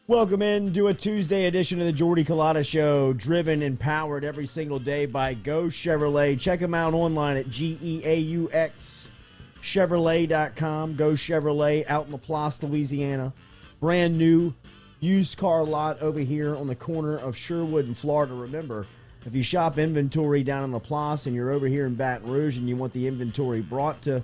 Welcome in to a Tuesday edition of the Jordy Culotta Show, driven and powered every single day by Go Chevrolet. Check them out online at GEAUX.Chevrolet.com. Go Chevrolet out in LaPlace, Louisiana. Brand new used car lot over here on the corner of Sherwood and Florida. Remember, if you shop inventory down in LaPlace and you're over here in Baton Rouge and you want the inventory brought to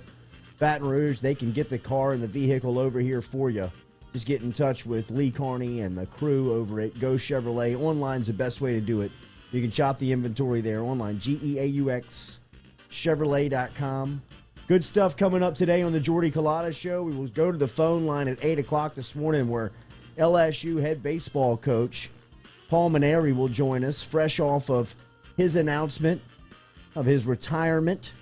Baton Rouge, they can get the car and the vehicle over here for you. Just get in touch with Lee Carney and the crew over at Go Chevrolet. Online's the best way to do it. You can shop the inventory there online, GEAUX.Chevrolet.com. Good stuff coming up today on the Jordy Culotta Show. We will go to the phone line at 8 o'clock this morning where LSU head baseball coach Paul Mainieri will join us, fresh off of his announcement of his retirement.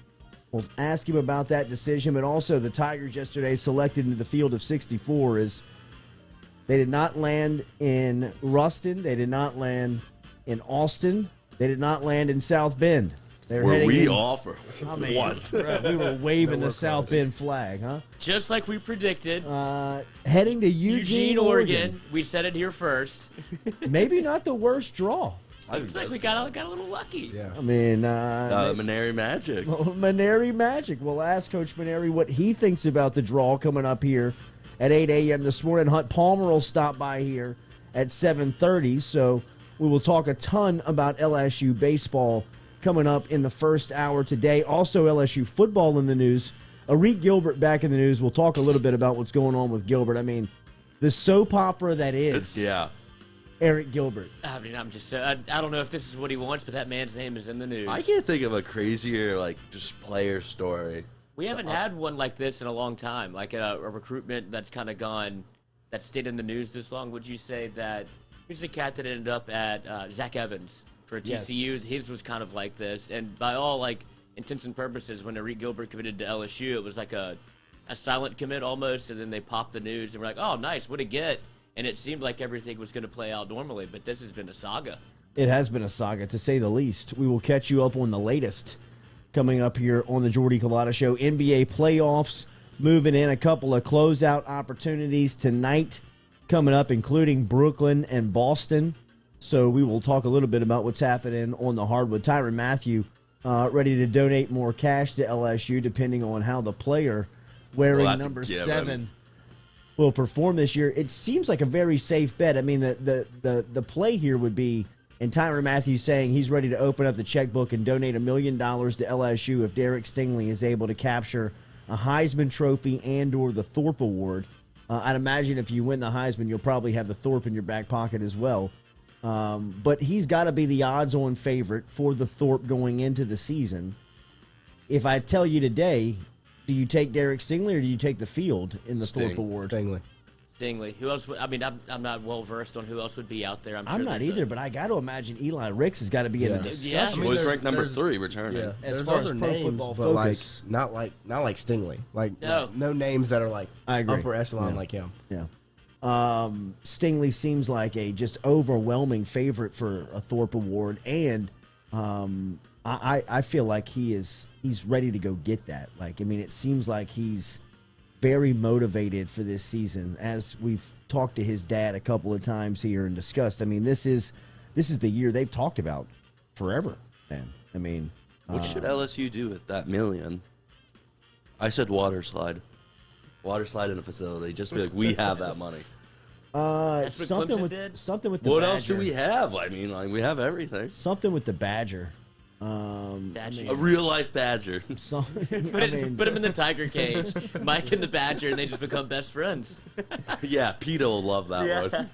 We'll ask him about that decision, but also the Tigers yesterday selected into the field of 64 as they did not land in Ruston. They did not land in Austin. They did not land in South Bend. Where we offer. What? We were waving the South Bend flag, huh? Just like we predicted. Heading to Eugene, Oregon. We said it here first. Maybe not the worst draw. Looks like we got a little lucky. Yeah. I mean, Mainieri Magic. Mainieri Magic. We'll ask Coach Mainieri what he thinks about the draw coming up here at 8 a.m. this morning. Hunt Palmer will stop by here at 7:30, so we will talk a ton about LSU baseball coming up in the first hour today. Also, LSU football in the news. Arik Gilbert back in the news. We'll talk a little bit about what's going on with Gilbert. I mean, the soap opera that is Arik Gilbert. I mean, I don't know if this is what he wants, but that man's name is in the news. I can't think of a crazier, just player story. We haven't had one like this in a long time, like a recruitment that's kind of gone, that stayed in the news this long. Would you say that, here's the cat that ended up at Zach Evans for TCU. Yes. His was kind of like this, and by all intents and purposes, when Arik Gilbert committed to LSU, it was like a silent commit almost, and then they popped the news, and we're like, oh, nice, what'd he get? And it seemed like everything was going to play out normally, but this has been a saga. It has been a saga, to say the least. We will catch you up on the latest coming up here on the Jordy Culotta Show. NBA playoffs moving in, a couple of closeout opportunities tonight coming up, including Brooklyn and Boston. So we will talk a little bit about what's happening on the hardwood. Tyrann Mathieu ready to donate more cash to LSU depending on how the player wearing number 7 will perform this year. It seems like a very safe bet. I mean, the play here would be, and Tyrann Mathieu saying he's ready to open up the checkbook and donate $1 million to LSU if Derek Stingley is able to capture a Heisman Trophy and or the Thorpe Award. I'd imagine if you win the Heisman, you'll probably have the Thorpe in your back pocket as well. But he's got to be the odds-on favorite for the Thorpe going into the season. If I tell you today, do you take Derek Stingley or do you take the field in the Thorpe Award? Stingley. Who else? I'm not well versed on who else would be out there. I'm not either, but I got to imagine Eli Ricks has got to be in the discussion. He was ranked number 3 returning. Yeah. As far as pro football focus, not like Stingley. No names that are upper echelon like him. Yeah. Stingley seems like a just overwhelming favorite for a Thorpe Award, and I feel like he's ready to go get that. It seems like he's very motivated for this season, as we've talked to his dad a couple of times here and discussed. This is the year they've talked about forever, man. What should LSU do with that $1 million? I said water slide in a facility. Just be like, we have that money. Something with the what Badger. else do we have? We have everything. Something with the Badger. A real life badger. Put him in the tiger cage. Mike and the badger, and they just become best friends. Yeah, PETA will love that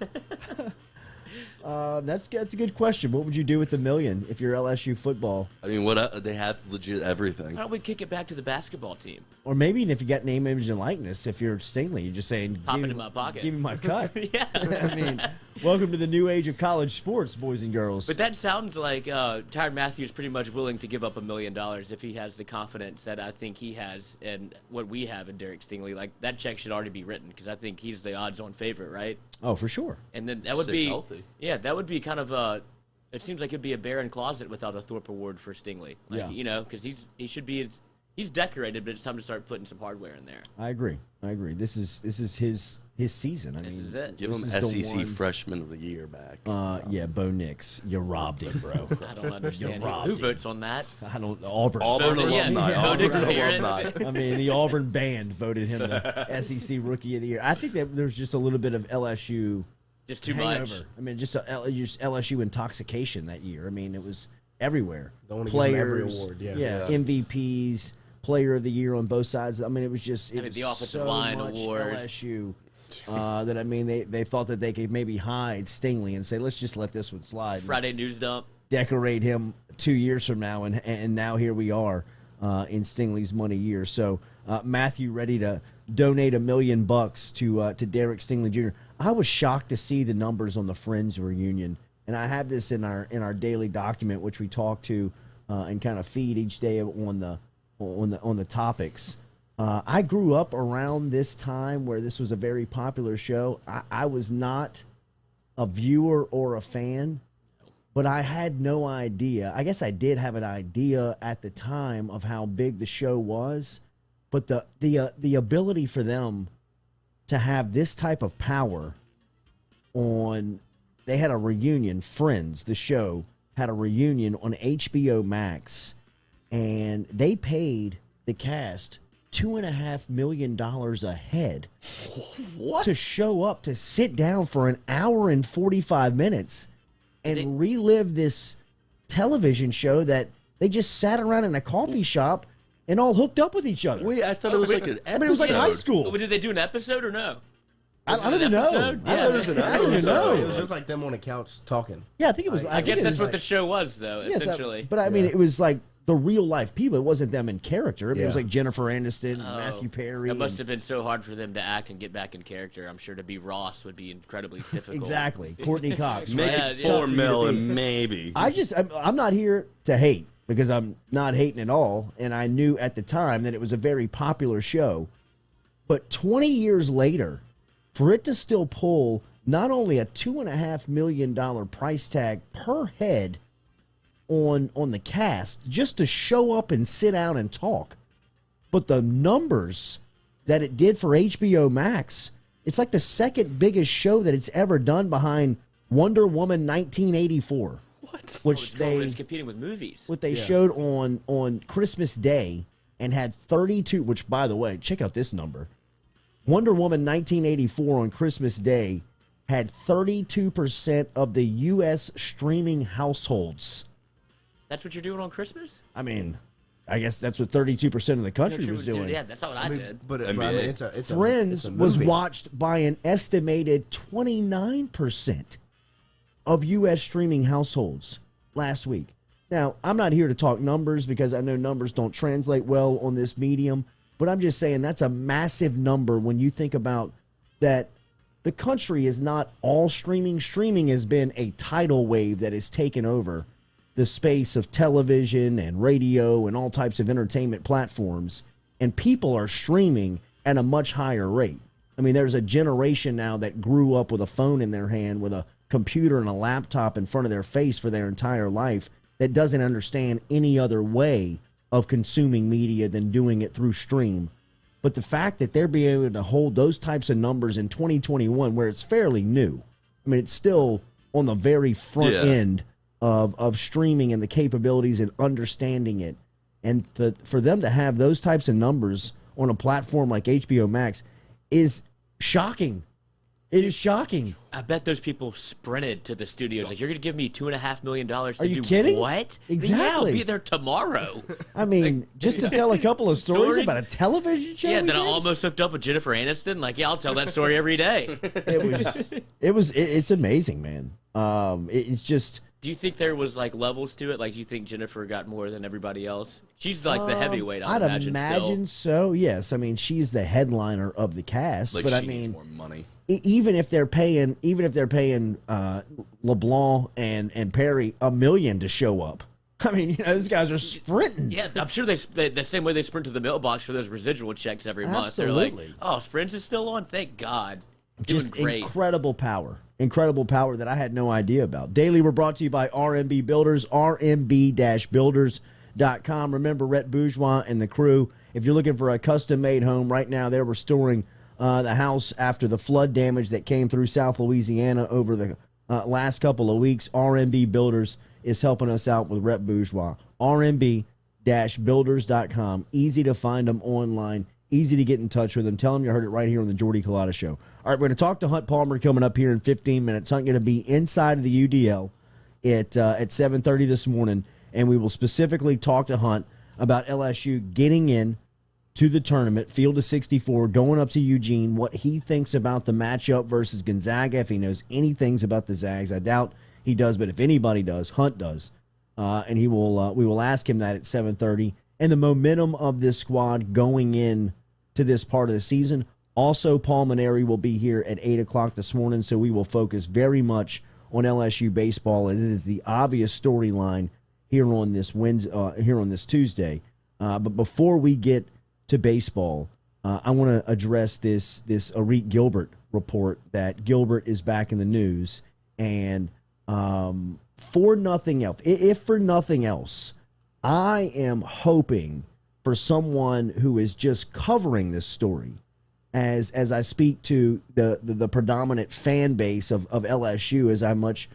one. That's a good question. What would you do with the $1 million if you're LSU football? They have legit everything. Why don't we kick it back to the basketball team? Or maybe if you got name, image, and likeness, if you're Stingley, you're just saying, pop it in my pocket. Give me my cut. Yeah. Welcome to the new age of college sports, boys and girls. But that sounds like Tyrann Mathieu is pretty much willing to give up $1 million if he has the confidence that I think he has and what we have in Derek Stingley. That check should already be written because I think he's the odds-on favorite, right? Oh, for sure. And then that would be healthy. Yeah, that would be kind of it seems like it'd be a barren closet without a Thorpe Award for Stingley. Because he should be. He's decorated, but it's time to start putting some hardware in there. I agree. This is his his season. This is it. Give him SEC Freshman of the Year back. Yeah, Bo Nix, you robbed him, bro. I don't understand who votes on that. I don't. Auburn alumni. Auburn alumni. I mean, the Auburn band voted him the SEC Rookie of the Year. I think that there's just a little bit of LSU. Just too hangover. much. I mean, just LSU intoxication that year. I mean, it was everywhere. Don't want to Players, give them every award. Yeah. MVPs, Player of the Year on both sides. I mean, it was just. It was the offensive so line much award. LSU. That I mean, they thought that they could maybe hide Stingley and say, let's just let this one slide. Friday news dump. Decorate him 2 years from now, and now here we are in Stingley's money year. So Matthew ready to donate $1 million to Derek Stingley Jr. I was shocked to see the numbers on the Friends reunion, and I have this in our daily document, which we talk to and kind of feed each day on the topics. I grew up around this time where this was a very popular show. I was not a viewer or a fan, but I had no idea. I guess I did have an idea at the time of how big the show was, but the ability for them to have this type of power they had a reunion, Friends, the show, had a reunion on HBO Max, and they paid the cast $2.5 million a head to show up, to sit down for an hour and 45 minutes and relive this television show that they just sat around in a coffee shop and all hooked up with each other. Wait, I thought it was like an episode. I mean, it was like high school. Did they do an episode or no? I don't even know. Yeah. I don't even know. It was just like them on the couch talking. Yeah, I think it was. I guess that's what the show was, though, essentially. But I mean, it was like the real life people. It wasn't them in character. I mean, it was Yeah. like Jennifer Aniston, Matthew Perry. It must have been so hard for them to act and get back in character. I'm sure to be Ross would be incredibly difficult. Exactly. Courtney Cox. Make right? it $4 million, maybe. I'm not here to hate, because I'm not hating at all. And I knew at the time that it was a very popular show. But 20 years later, for it to still pull not only a $2.5 million price tag per head on the cast just to show up and sit down and talk, but the numbers that it did for HBO Max, it's like the second biggest show that it's ever done behind Wonder Woman 1984. What? Which it's competing with movies. What they showed on Christmas Day and had 32, which, by the way, check out this number. Wonder Woman 1984 on Christmas Day had 32% of the U.S. streaming households. That's what you're doing on Christmas? I mean, I guess that's what 32% of the country was doing. Yeah, that's not what I did. But I mean, it's a Friends it's a was movie. watched by an estimated 29% of U.S. streaming households last week. Now, I'm not here to talk numbers because I know numbers don't translate well on this medium, but I'm just saying that's a massive number when you think about that. The country is not all streaming. Streaming has been a tidal wave that has taken over the space of television and radio and all types of entertainment platforms, and people are streaming at a much higher rate. I mean, there's a generation now that grew up with a phone in their hand, with a computer and a laptop in front of their face for their entire life, that doesn't understand any other way of consuming media than doing it through stream. But the fact that they're being able to hold those types of numbers in 2021, where it's fairly new, I mean, it's still on the very front end of streaming and the capabilities and understanding it. And for them to have those types of numbers on a platform like HBO Max is shocking. It is shocking. I bet those people sprinted to the studios. Like, you're going to give me $2.5 million to do you kidding? what? Exactly. Yeah, I'll be there tomorrow. I mean, just to tell a couple of stories about a television show. Yeah, we then I did? almost hooked up with Jennifer Aniston. Like, yeah, I'll tell that story every day. It's amazing, man. It's just. Do you think there was like levels to it? Like, do you think Jennifer got more than everybody else? She's like the heavyweight. I'd imagine so. Yes, I mean, she's the headliner of the cast. Like, but she I needs mean, more money. Even if they're paying LeBlanc and Perry $1 million to show up, I mean, those guys are sprinting. Yeah, I'm sure they the same way they sprint to the mailbox for those residual checks every month. Absolutely. They're like, oh, Friends is still on. Thank God. Just Doing great. incredible power that I had no idea about. Daily, we're brought to you by RMB Builders, rmb-builders.com. Remember, Rhett Bourgeois and the crew, if you're looking for a custom-made home right now, they're restoring the house after the flood damage that came through South Louisiana over the last couple of weeks. RMB Builders is helping us out with Rep Bourgeois. RMB-builders.com. Easy to find them online. Easy to get in touch with them. Tell them you heard it right here on the Jordy Culotta Show. All right, we're going to talk to Hunt Palmer coming up here in 15 minutes. Hunt going to be inside of the UDL at 7:30 this morning, and we will specifically talk to Hunt about LSU getting in to the tournament, field of 64, going up to Eugene, what he thinks about the matchup versus Gonzaga, if he knows anything about the Zags. I doubt he does, but if anybody does, Hunt does. And we will ask him that at 7:30. And the momentum of this squad going in to this part of the season. Also, Paul Mainieri will be here at 8 o'clock this morning, so we will focus very much on LSU baseball, as it is the obvious storyline here on this Tuesday. But before we get to baseball, I want to address this Arik Gilbert report that Gilbert is back in the news. And for nothing else, if for nothing else, I am hoping for someone who is just covering this story as I speak to the predominant fan base of LSU, as I much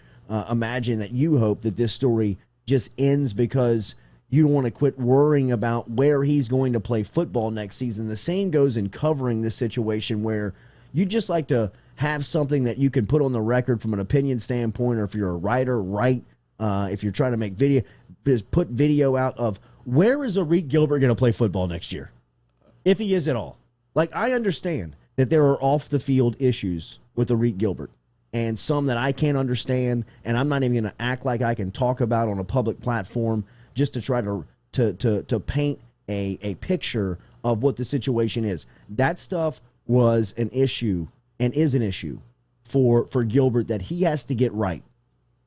imagine that you hope that this story just ends because you don't want to quit worrying about where he's going to play football next season. The same goes in covering this situation where you just like to have something that you can put on the record from an opinion standpoint, or if you're a writer, write. If you're trying to make video, just put video out of where is Arik Gilbert going to play football next year, if he is at all. Like, I understand that there are off-the-field issues with Arik Gilbert, and some that I can't understand, and I'm not even going to act like I can talk about on a public platform just to try to paint a picture of what the situation is. That stuff was an issue and is an issue for Gilbert that he has to get right.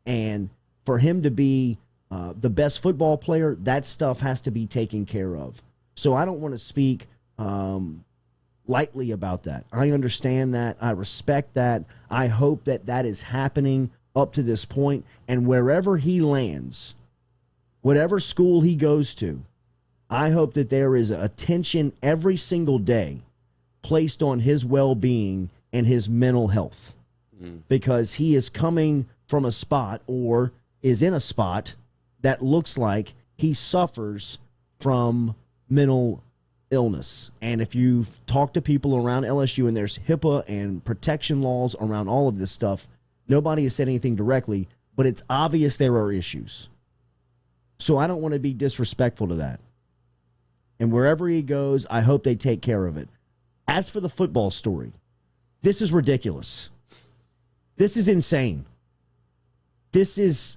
And for him to be the best football player, that stuff has to be taken care of. So I don't want to speak lightly about that. I understand that. I respect that. I hope that that is happening up to this point. And wherever he lands, whatever school he goes to, I hope that there is attention every single day placed on his well-being and his mental health. Because he is coming from a spot, or is in a spot, that looks like he suffers from mental illness. And if you talk to people around LSU, and there's HIPAA and protection laws around all of this stuff, nobody has said anything directly, but it's obvious there are issues. So I don't want to be disrespectful to that. And wherever he goes, I hope they take care of it. As for the football story, this is ridiculous. This is insane. This is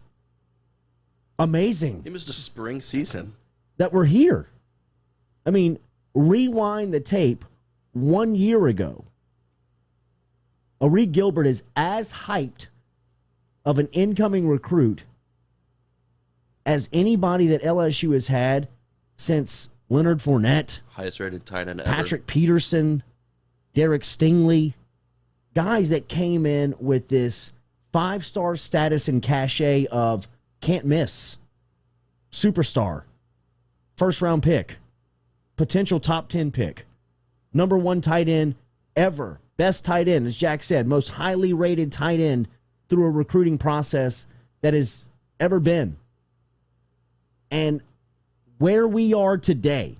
amazing. It was the spring season that we're here. I mean, rewind the tape 1 year ago. Arik Gilbert is as hyped of an incoming recruit as anybody that LSU has had since Leonard Fournette, highest rated tight end ever, Patrick Peterson, Derek Stingley, guys that came in with this 5-star status and cachet of can't miss, superstar, first-round pick, potential top 10 pick, number 1 tight end ever, best tight end, as Jack said, most highly rated tight end through a recruiting process that has ever been. And where we are today,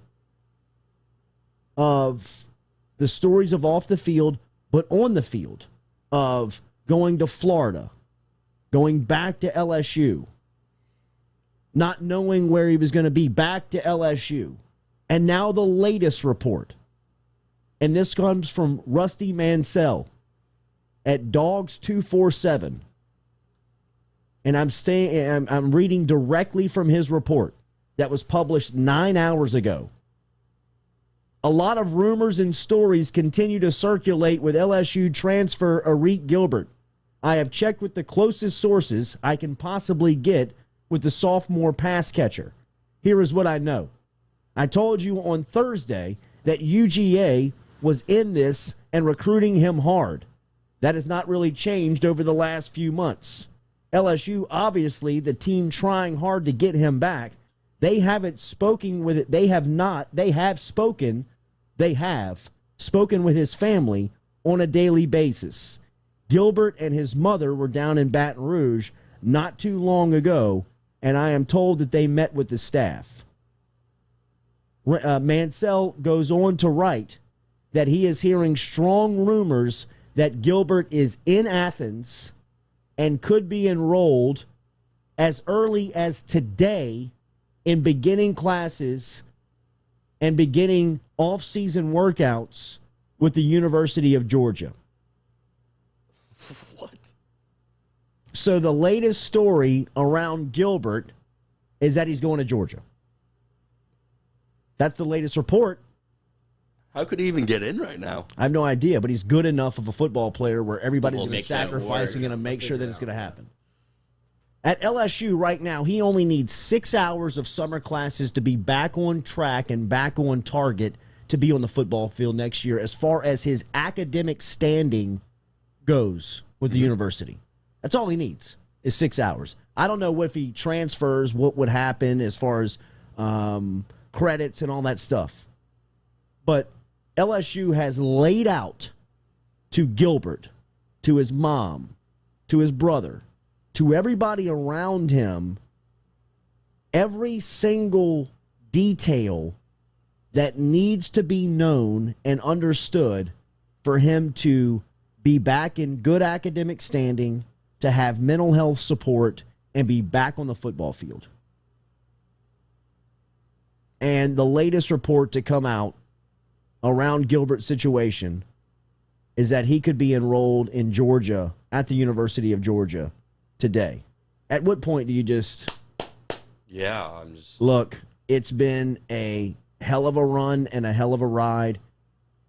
of the stories of off the field, but on the field, of going to Florida, going back to LSU, not knowing where he was going to be, back to LSU, and now the latest report. And this comes from Rusty Mansell at Dogs 247. And I'm reading directly from his report that was published 9 hours ago. A lot of rumors and stories continue to circulate with LSU transfer Arik Gilbert. I have checked with the closest sources I can possibly get with the sophomore pass catcher. Here is what I know. I told you on Thursday that UGA was in this and recruiting him hard. That has not really changed over the last few months. LSU, obviously, the team trying hard to get him back. They haven't spoken with it. They have not. They have spoken. They have spoken with his family on a daily basis. Gilbert and his mother were down in Baton Rouge not too long ago, and I am told that they met with the staff. Mansell goes on to write that he is hearing strong rumors that Gilbert is in Athens and could be enrolled as early as today in beginning classes and beginning off-season workouts with the University of Georgia. What? So the latest story around Gilbert is that he's going to Georgia. That's the latest report. How could he even get in right now? I have no idea, but he's good enough of a football player where everybody's going to sacrifice and going to make sure that it's going to happen. At LSU right now, he only needs 6 hours of summer classes to be back on track and back on target to be on the football field next year as far as his academic standing goes with the university. That's all he needs is 6 hours. I don't know what if he transfers, what would happen as far as credits and all that stuff. But LSU has laid out to Gilbert, to his mom, to his brother, to everybody around him, every single detail that needs to be known and understood for him to be back in good academic standing, to have mental health support, and be back on the football field. And the latest report to come out around Gilbert's situation is that he could be enrolled in Georgia at the University of Georgia today. At what point do you just... Yeah, I'm just... Look, it's been a hell of a run and a hell of a ride.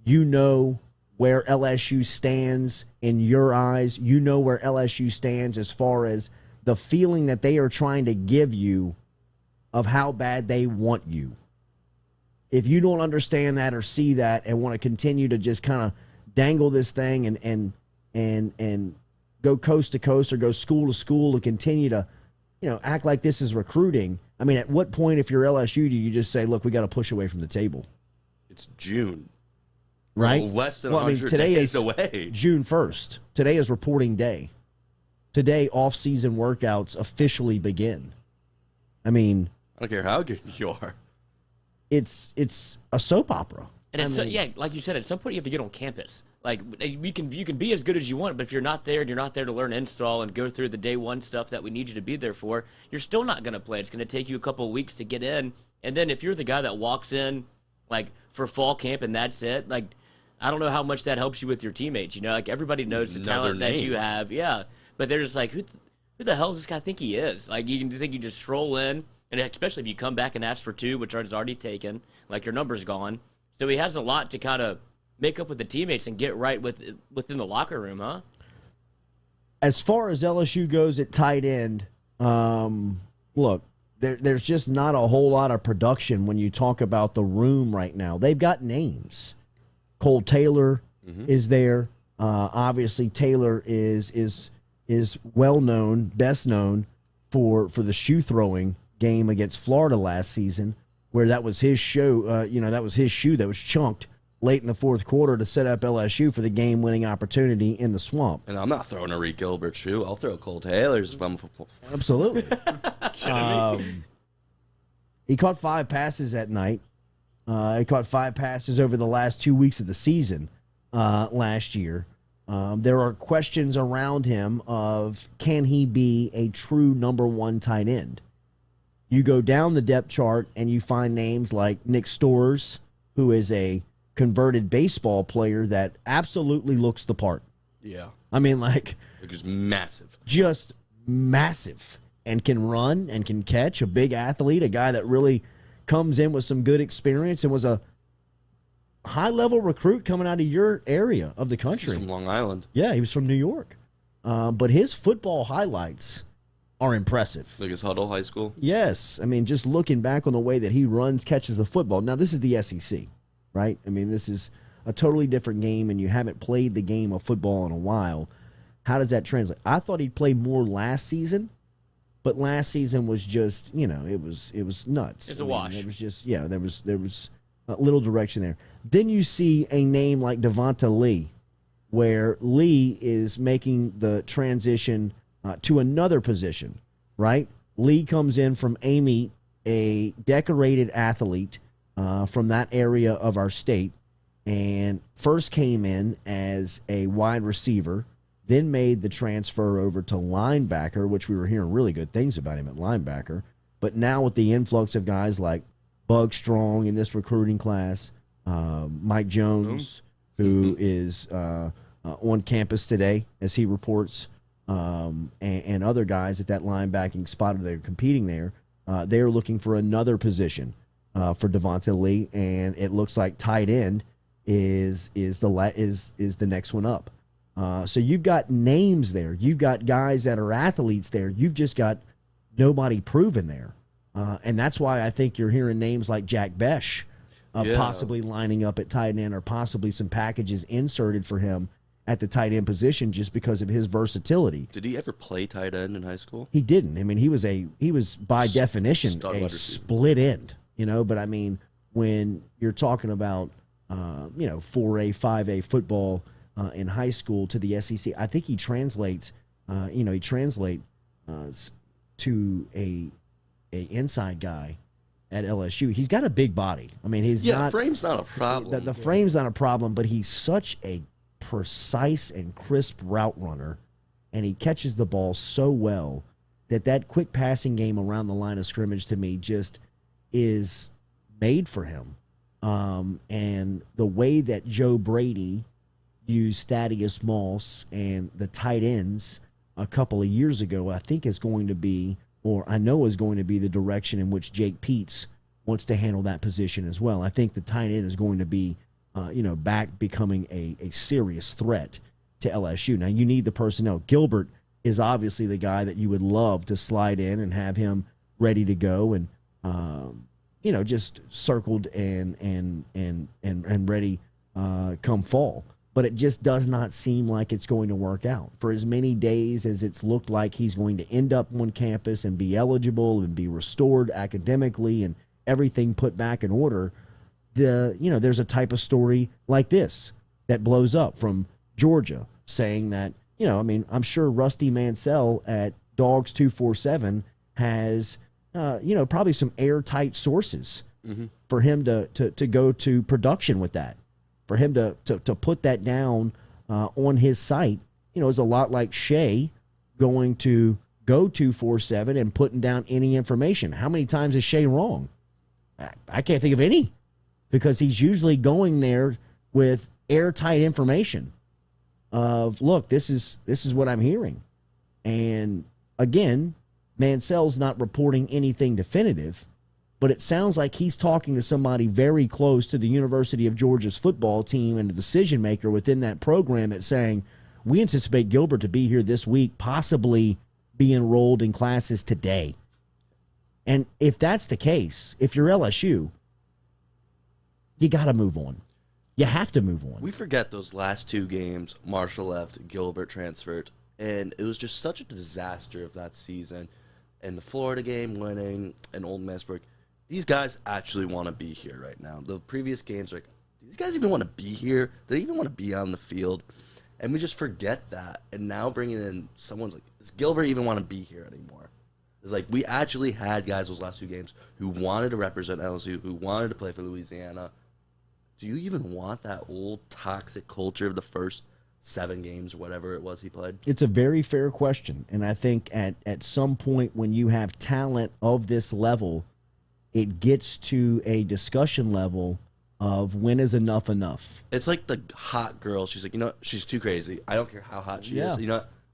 You know where LSU stands in your eyes. You know where LSU stands as far as the feeling that they are trying to give you of how bad they want you. If you don't understand that or see that and want to continue to just kind of dangle this thing and go coast to coast or go school to school to continue to, act like this is recruiting. I mean, at what point, if you're LSU, do you just say, look, we got to push away from the table? It's June. Right? Well, less than 100 days away. June 1st. Today is reporting day. Today, off-season workouts officially begin. I mean... I don't care how good you are. It's a soap opera. And like you said, at some point you have to get on campus. Like you can be as good as you want, but if you're not there and you're not there to learn install and go through the day one stuff that we need you to be there for, you're still not going to play. It's going to take you a couple of weeks to get in. And then if you're the guy that walks in like for fall camp and that's it, like I don't know how much that helps you with your teammates. Like everybody knows the talent that you have. Yeah. But they're just like, who the hell does this guy think he is? Like you can think you just stroll in. And especially if you come back and ask for 2, which is already taken, like your number's gone. So he has a lot to kind of make up with the teammates and get right within the locker room, huh? As far as LSU goes at tight end, look, there's just not a whole lot of production when you talk about the room right now. They've got names. Cole Taylor is there. Obviously, Taylor is well known, best known for the shoe throwing game against Florida last season, where that was his show. That was his shoe that was chunked late in the fourth quarter to set up LSU for the game-winning opportunity in the swamp. And I'm not throwing a Arik Gilbert shoe. I'll throw Cole Taylor's if I'm football. Absolutely. He caught 5 passes that night. He caught 5 passes over the last 2 weeks of the season last year. There are questions around him of can he be a true number 1 tight end? You go down the depth chart and you find names like Nick Storrs, who is a converted baseball player that absolutely looks the part. Yeah. I mean, like... Just massive. Just massive. And can run and can catch. A big athlete, a guy that really comes in with some good experience and was a high-level recruit coming out of your area of the country. He's from Long Island. Yeah, he was from New York. But his football highlights are impressive. Like his Huddle High School? Yes. I mean, just looking back on the way that he runs, catches the football. Now, this is the SEC, right? I mean, this is a totally different game, and you haven't played the game of football in a while. How does that translate? I thought he'd play more last season, but last season was just, it was nuts. It's a wash. It was just, there was little direction there. Then you see a name like Devonta Lee, where Lee is making the transition to another position, right? Lee comes in from Amy, a decorated athlete from that area of our state, and first came in as a wide receiver, then made the transfer over to linebacker, which we were hearing really good things about him at linebacker. But now with the influx of guys like Bug Strong in this recruiting class, Mike Jones, who is on campus today, as he reports, and other guys at that linebacking spot that are competing there, they're looking for another position for Devonta Lee, and it looks like tight end is the next one up. So you've got names there. You've got guys that are athletes there. You've just got nobody proven there. And that's why I think you're hearing names like Jack Besh possibly lining up at tight end, or possibly some packages inserted for him at the tight end position just because of his versatility. Did he ever play tight end in high school? He didn't. I mean, he was by definition a split end, but I mean, when you're talking about 4A, 5A football in high school to the SEC, I think he translates to a inside guy at LSU. He's got a big body. I mean, frame's not a problem. The frame's not a problem, but he's such a precise and crisp route runner, and he catches the ball so well that quick passing game around the line of scrimmage, to me, just is made for him. And the way that Joe Brady used Thaddeus Moss and the tight ends a couple of years ago, I think is going to be, or I know is going to be, the direction in which Jake Peets wants to handle that position as well. I think the tight end is going to be, back becoming a serious threat to LSU. Now, you need the personnel. Gilbert is obviously the guy that you would love to slide in and have him ready to go and, just circled and ready come fall. But it just does not seem like it's going to work out. For as many days as it's looked like he's going to end up on campus and be eligible and be restored academically and everything put back in order, there's a type of story like this that blows up from Georgia saying that, I'm sure Rusty Mansell at Dogs 247 has, probably some airtight sources for him to go to production with that. For him to put that down on his site, is a lot like Shea going to go 247 and putting down any information. How many times is Shea wrong? I can't think of any, because he's usually going there with airtight information of, look, this is what I'm hearing. And again, Mansell's not reporting anything definitive, but it sounds like he's talking to somebody very close to the University of Georgia's football team and the decision maker within that program that's saying, we anticipate Gilbert to be here this week, possibly be enrolled in classes today. And if that's the case, if you're LSU, you got to move on. You have to move on. We forget those last two games. Marshall left, Gilbert transferred, and it was just such a disaster of that season. And the Florida game winning, and Old Mansburg, these guys actually want to be here right now. The previous games are like, do these guys even want to be here? Do they even want to be on the field? And we just forget that. And now bringing in someone's like, does Gilbert even want to be here anymore? It's like, we actually had guys those last two games who wanted to represent LSU, who wanted to play for Louisiana. Do you even want that old toxic culture of the first 7 games or whatever it was he played? It's a very fair question. And I think at some point when you have talent of this level, it gets to a discussion level of when is enough enough. It's like the hot girl. She's like, she's too crazy. I don't care how hot she is.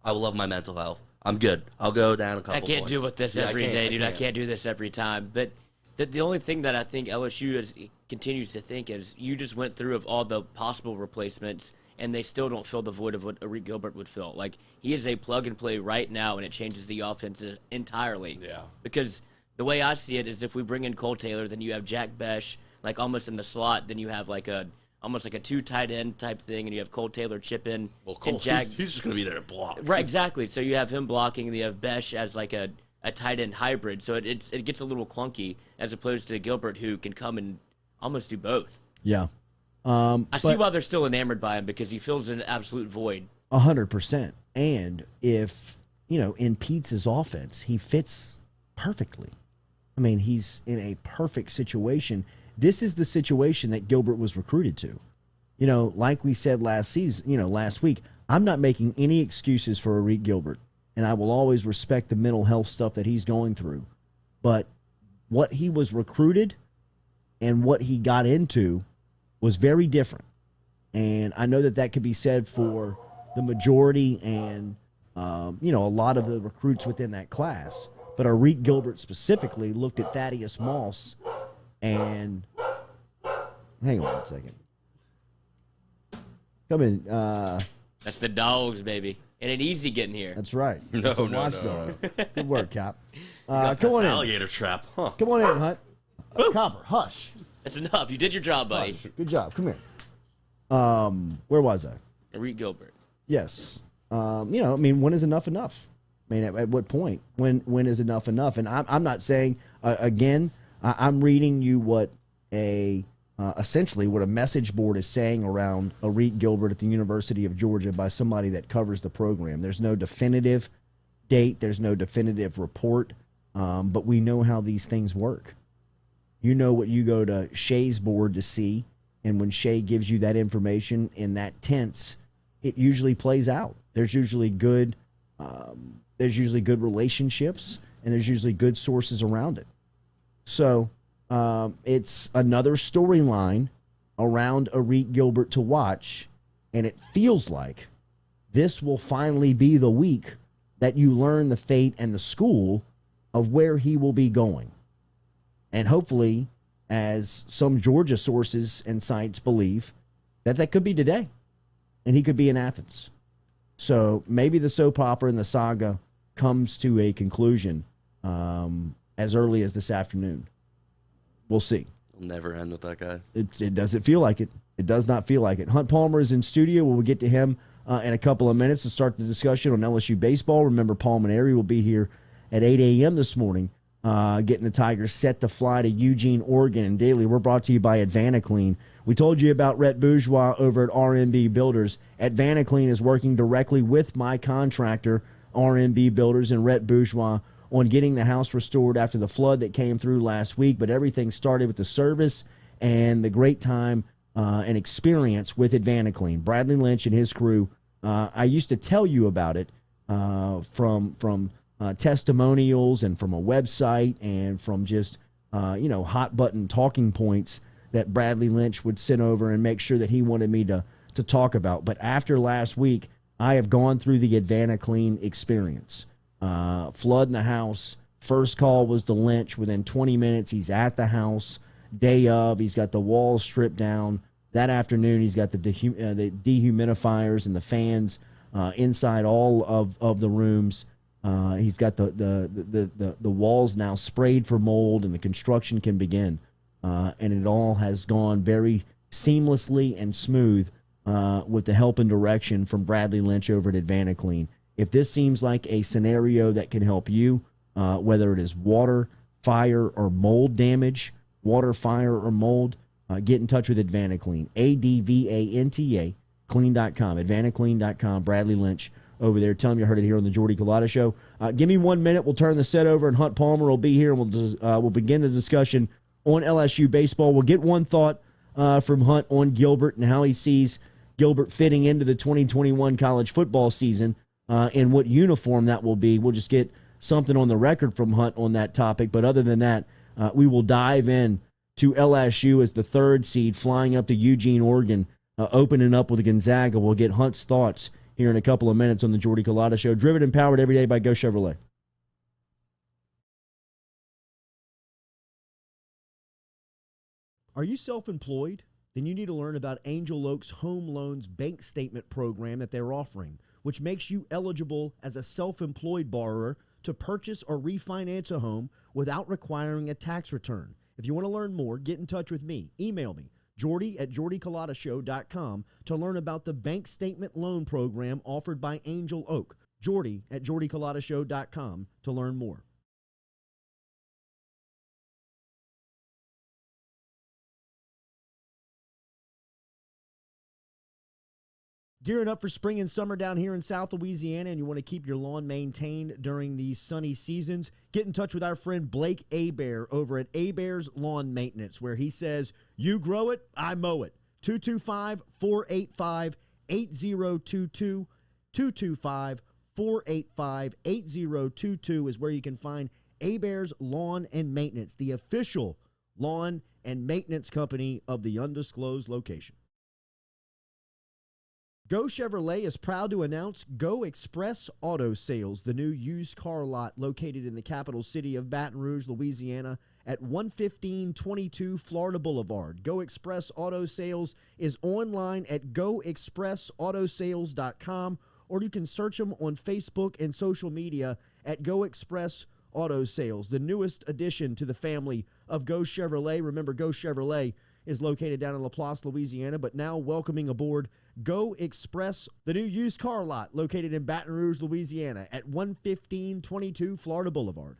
I love my mental health. I'm good. I'll go down a couple I can't points. do with this every day, dude. I can't do this every time. But the only thing that I think LSU continues to think is, you just went through of all the possible replacements, and they still don't fill the void of what Arik Gilbert would fill. Like, he is a plug-and-play right now, and it changes the offense entirely. Yeah. Because the way I see it is, if we bring in Cole Taylor, then you have Jack Besh, like, almost in the slot. Then you have, like, almost like a 2 tight end type thing, and you have Cole Taylor chip in. Well, Cole, and Jack, he's just going to be there to block. Right, exactly. So you have him blocking, and you have Besh as, like, a tight end hybrid. So it gets a little clunky, as opposed to Gilbert, who can come and almost do both. Yeah. I see why they're still enamored by him, because he fills an absolute void. 100%. And if, in Pete's offense, he fits perfectly. I mean, he's in a perfect situation. This is the situation that Gilbert was recruited to. Like we said last week, I'm not making any excuses for Arik Gilbert, and I will always respect the mental health stuff that he's going through. But what he was recruited and what he got into was very different. And I know that could be said for the majority and, a lot of the recruits within that class. But Arik Gilbert specifically looked at Thaddeus Moss and, hang on a second. Come in. That's the dogs, baby. And an easy getting here. That's right. No. Good work, Cap. Come on in. Alligator trap, huh? Come on in, Hunt. Copper, hush. That's enough. You did your job, buddy. Hush. Good job. Come here. Where was I? Arik Gilbert. Yes. When is enough enough? I mean, at what point? When is enough enough? And I'm not saying, again, I'm reading you what essentially what a message board is saying around Arik Gilbert at the University of Georgia by somebody that covers the program. There's no definitive date. There's no definitive report. But we know how these things work. You know what you go to Shay's board to see, and when Shay gives you that information in that tense, it usually plays out. There's usually good relationships, and there's usually good sources around it. So it's another storyline around Arik Gilbert to watch, and it feels like this will finally be the week that you learn the fate and the school of where he will be going. And hopefully, as some Georgia sources and sites believe, that could be today, and he could be in Athens. So maybe the soap opera and the saga comes to a conclusion as early as this afternoon. We'll see. It'll never end with that guy. It doesn't feel like it. It does not feel like it. Hunt Palmer is in studio. We'll get to him in a couple of minutes to start the discussion on LSU baseball. Remember, Paul Mainieri will be here at 8 a.m. this morning, getting the Tigers set to fly to Eugene, Oregon. And daily, we're brought to you by Advanaclean. We told you about Rhett Bourgeois over at RMB Builders. Advanaclean is working directly with my contractor, RMB Builders, and Rhett Bourgeois on getting the house restored after the flood that came through last week. But everything started with the service and the great time and experience with Advanaclean. Bradley Lynch and his crew, I used to tell you about it from testimonials and from a website and from just, hot button talking points that Bradley Lynch would send over and make sure that he wanted me to talk about. But after last week, I have gone through the Advanaclean experience. Flood in the house. First call was to Lynch. Within 20 minutes, he's at the house. Day of, he's got the walls stripped down. That afternoon, he's got the dehumidifiers and the fans inside all of the rooms. He's got the walls now sprayed for mold, and the construction can begin. And it all has gone very seamlessly and smooth with the help and direction from Bradley Lynch over at Advanaclean. If this seems like a scenario that can help you, whether it is water, fire, or mold damage, water, fire, or mold, get in touch with Advanaclean, ADVANTA, clean.com, Advanaclean.com, Bradley Lynch over there. Tell him you heard it here on the Jordy Culotta Show. Give me 1 minute. We'll turn the set over, and Hunt Palmer will be here, and we'll begin the discussion on LSU baseball. We'll get one thought from Hunt on Gilbert and how he sees Gilbert fitting into the 2021 college football season and what uniform that will be. We'll just get something on the record from Hunt on that topic. But other than that, we will dive in to LSU as the third seed flying up to Eugene, Oregon, opening up with Gonzaga. We'll get Hunt's thoughts here in a couple of minutes on the Jordy Culotta Show. Driven and powered every day by Go Chevrolet. Are you self-employed? Then you need to learn about Angel Oak's Home Loans Bank Statement program that they're offering, which makes you eligible as a self-employed borrower to purchase or refinance a home without requiring a tax return. If you want to learn more, get in touch with me. Email me, jordy@jordyculotta.show.com, to learn about the bank statement loan program offered by Angel Oak. jordy@jordyculotta.show.com to learn more. Gearing up for spring and summer down here in South Louisiana, and you want to keep your lawn maintained during these sunny seasons, get in touch with our friend Blake Abear over at Abear's Lawn Maintenance, where he says, you grow it, I mow it. 225-485-8022. 225-485-8022 is where you can find Abear's Lawn and Maintenance, the official lawn and maintenance company of the undisclosed location. Go Chevrolet is proud to announce Go Express Auto Sales, the new used car lot located in the capital city of Baton Rouge, Louisiana, at 11522 Florida Boulevard. Go Express Auto Sales is online at goexpressautosales.com, or you can search them on Facebook and social media at Go Express Auto Sales, the newest addition to the family of Go Chevrolet. Remember, Go Chevrolet is located down in Laplace, Louisiana, but now welcoming aboard Go Express, the new used car lot located in Baton Rouge, Louisiana at 11522 Florida Boulevard.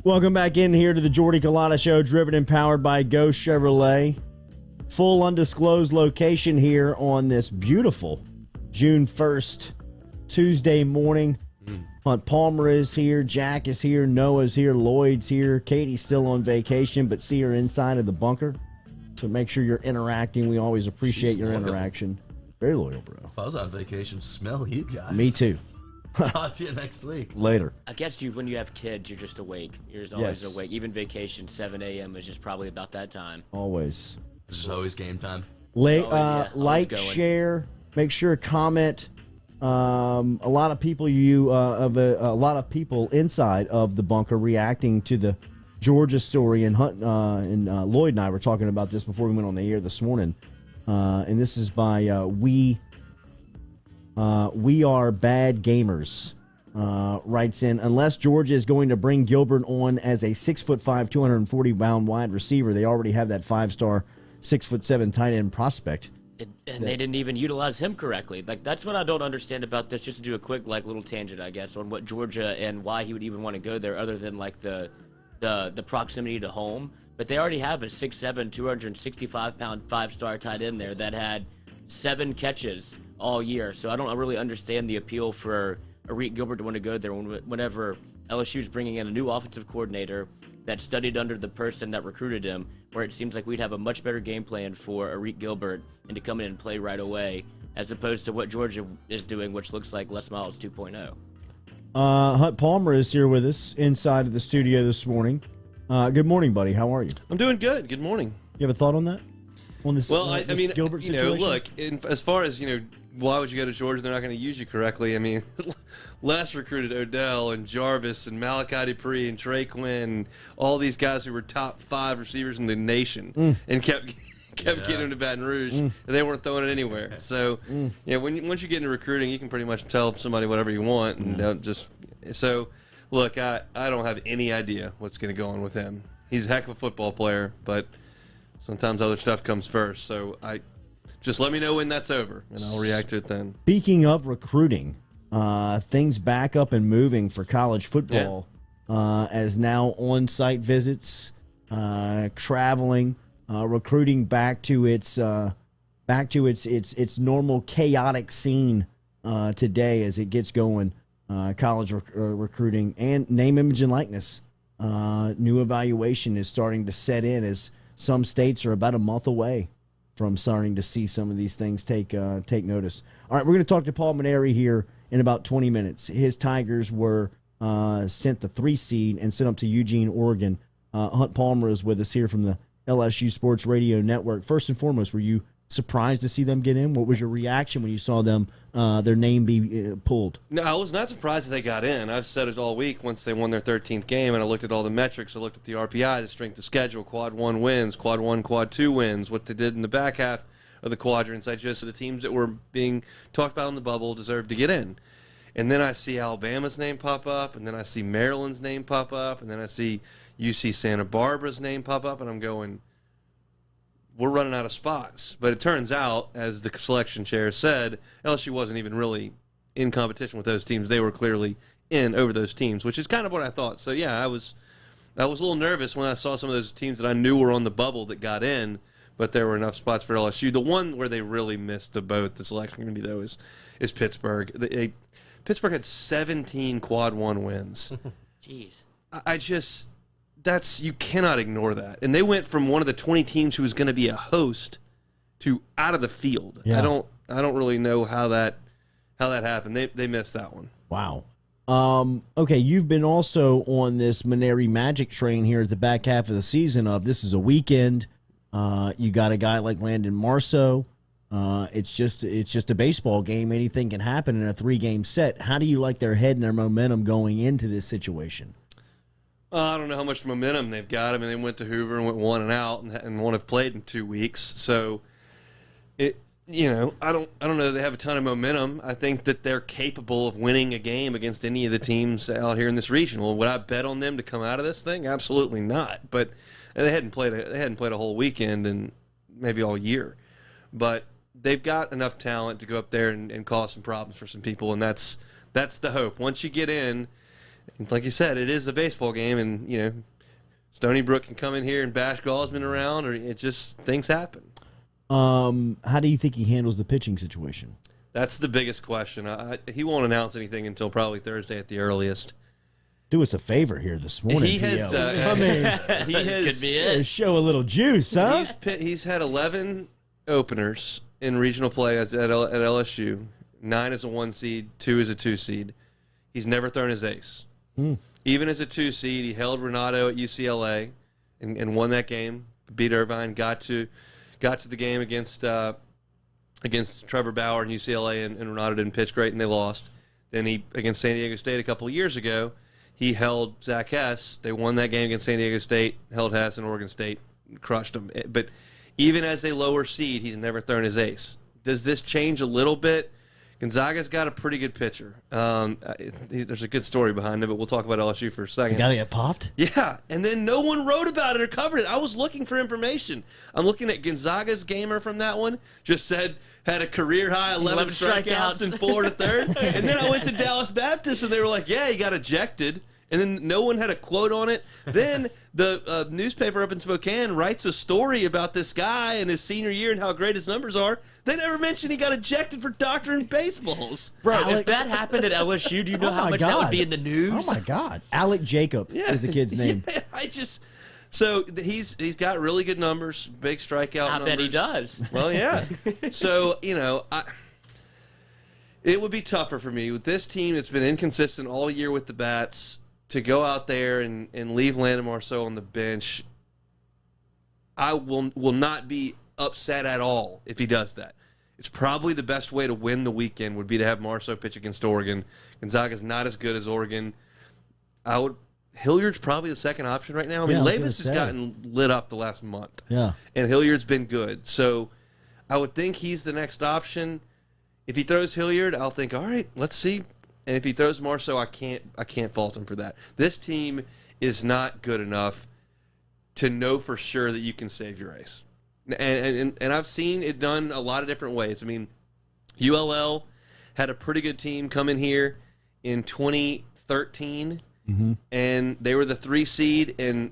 Welcome back in here to the Jordy Culotta Show, driven and powered by Go Chevrolet. Full undisclosed location here on this beautiful June 1st, Tuesday morning. Hunt Palmer is here, Jack is here, Noah's here, Lloyd's here. Katie's still on vacation, but see her inside of the bunker. So make sure you're interacting. We always appreciate your interaction. Very loyal, bro. If I was on vacation, smell you guys. Me too. Talk to you next week. Later. I guess when you have kids, you're just awake. You're just always awake. Even vacation, 7 a.m. is just probably about that time. Always. This is always game time. Like, share, make sure comment. A lot of people a lot of people inside of the bunker reacting to the Georgia story, and Hunt and Lloyd and I were talking about this before we went on the air this morning. And this is by We Are Bad Gamers. Writes in, unless Georgia is going to bring Gilbert on as a 6'5", 240-pound wide receiver, they already have that 5-star, 6'7" tight end prospect. And they didn't even utilize him correctly. Like, that's what I don't understand about this. Just to do a quick, little tangent, I guess, on what Georgia and why he would even want to go there, other than the proximity to home. But they already have a 6'7", 265-pound 5-star tight end there that had 7 catches all year. So I don't really understand the appeal for Arik Gilbert to want to go there whenever LSU's bringing in a new offensive coordinator that studied under the person that recruited him, where it seems like we'd have a much better game plan for Arik Gilbert and to come in and play right away, as opposed to what Georgia is doing, which looks like Les Miles 2.0. Hunt Palmer is here with us inside of the studio this morning. Good morning, buddy. How are you? I'm doing good. Good morning. You have a thought on that? On this, well, I mean, Gilbert situation? Look, as far as, why would you go to Georgia? They're not going to use you correctly. I mean, Les recruited Odell and Jarvis and Malachi Dupree and Trey Quinn, and all these guys who were top 5 receivers in the nation, and kept getting them to Baton Rouge, and they weren't throwing it anywhere. So, once you get into recruiting, you can pretty much tell somebody whatever you want, and don't just. So, look, I don't have any idea what's going to go on with him. He's a heck of a football player, but sometimes other stuff comes first. So just let me know when that's over, and I'll react to it then. Speaking of recruiting, things back up and moving for college football, as now on-site visits, traveling, recruiting back to its normal chaotic scene today as it gets going. College recruiting and name, image, and likeness. New evaluation is starting to set in as some states are about a month away from starting to see some of these things take notice. All right, we're going to talk to Paul Mainieri here in about 20 minutes. His Tigers were sent the 3 seed and sent up to Eugene, Oregon. Hunt Palmer is with us here from the LSU Sports Radio Network. First and foremost, were you surprised to see them get in? What was your reaction when you saw them their name be pulled? No, I was not surprised that they got in. I've said it all week once they won their 13th game, and I looked at all the metrics. I looked at the RPI, the strength of schedule, quad 1 wins, quad 1, quad 2 wins, what they did in the back half of the quadrants. The teams that were being talked about in the bubble deserved to get in. And then I see Alabama's name pop up, and then I see Maryland's name pop up, and then I see UC Santa Barbara's name pop up, and I'm going, we're running out of spots. But it turns out, as the selection chair said, LSU wasn't even really in competition with those teams. They were clearly in over those teams, which is kind of what I thought. So, yeah, I was a little nervous when I saw some of those teams that I knew were on the bubble that got in, but there were enough spots for LSU. The one where they really missed the boat, the selection committee, though, is Pittsburgh. Pittsburgh had 17 quad one wins. Jeez. You cannot ignore that. And they went from one of the 20 teams who was going to be a host to out of the field. Yeah. I don't really know how that happened. They missed that one. Wow. Okay, you've been also on this Mainieri Magic train here at the back half of the season this is a weekend. You got a guy like Landon Marceau. It's just a baseball game. Anything can happen in a 3-game set. How do you like their head and their momentum going into this situation? I don't know how much momentum they've got. I mean, they went to Hoover and went 1 and out, and won't have played in 2 weeks. So, I don't know that they have a ton of momentum. I think that they're capable of winning a game against any of the teams out here in this regional. Would I bet on them to come out of this thing? Absolutely not. But they hadn't played a whole weekend and maybe all year. But they've got enough talent to go up there and cause some problems for some people, and that's the hope. Once you get in, like you said, it is a baseball game, and Stony Brook can come in here and bash Gosman around, or things happen. How do you think he handles the pitching situation? That's the biggest question. He won't announce anything until probably Thursday at the earliest. Do us a favor here this morning. He has. He could be it. Show a little juice, huh? He's had 11 openers in regional play at LSU. 9 as a 1 seed, 2 as a 2 seed. He's never thrown his ace. Even as a 2 seed, he held Renato at UCLA and won that game. Beat Irvine. Got to the game against Trevor Bauer and UCLA, and Renato didn't pitch great, and they lost. Then against San Diego State a couple of years ago, he held Zach Hess. They won that game against San Diego State, held Hess, and Oregon State crushed him. But even as a lower seed, he's never thrown his ace. Does this change a little bit? Gonzaga's got a pretty good pitcher. There's a good story behind it, but we'll talk about LSU for a second. The guy that get popped? Yeah, and then no one wrote about it or covered it. I was looking for information. I'm looking at Gonzaga's gamer from that one. Just said had a career high 11 strikeouts and 4 to third. And then I went to Dallas Baptist, and they were like, yeah, he got ejected. And then no one had a quote on it. Then the newspaper up in Spokane writes a story about this guy and his senior year and how great his numbers are. They never mentioned he got ejected for doctoring baseballs. Bro, if that happened at LSU, do you know how much that would be in the news? Oh, my God. Alec Jacob is the kid's name. Yeah, so he's got really good numbers, big strikeout numbers. I bet he does. Well, yeah. So, it would be tougher for me. With this team that's been inconsistent all year with the bats, to go out there and leave Landon Marceau on the bench, I will not be upset at all if he does that. It's probably the best way to win the weekend would be to have Marceau pitch against Oregon. Gonzaga's not as good as Oregon. Hilliard's probably the second option right now. I mean, Levis has gotten lit up the last month. Yeah. And Hilliard's been good. So I would think he's the next option. If he throws Hilliard, I'll think, all right, let's see. And if he throws Marceau, I can't fault him for that. This team is not good enough to know for sure that you can save your ace. And I've seen it done a lot of different ways. I mean, ULL had a pretty good team come in here in 2013, and they were the 3 seed, and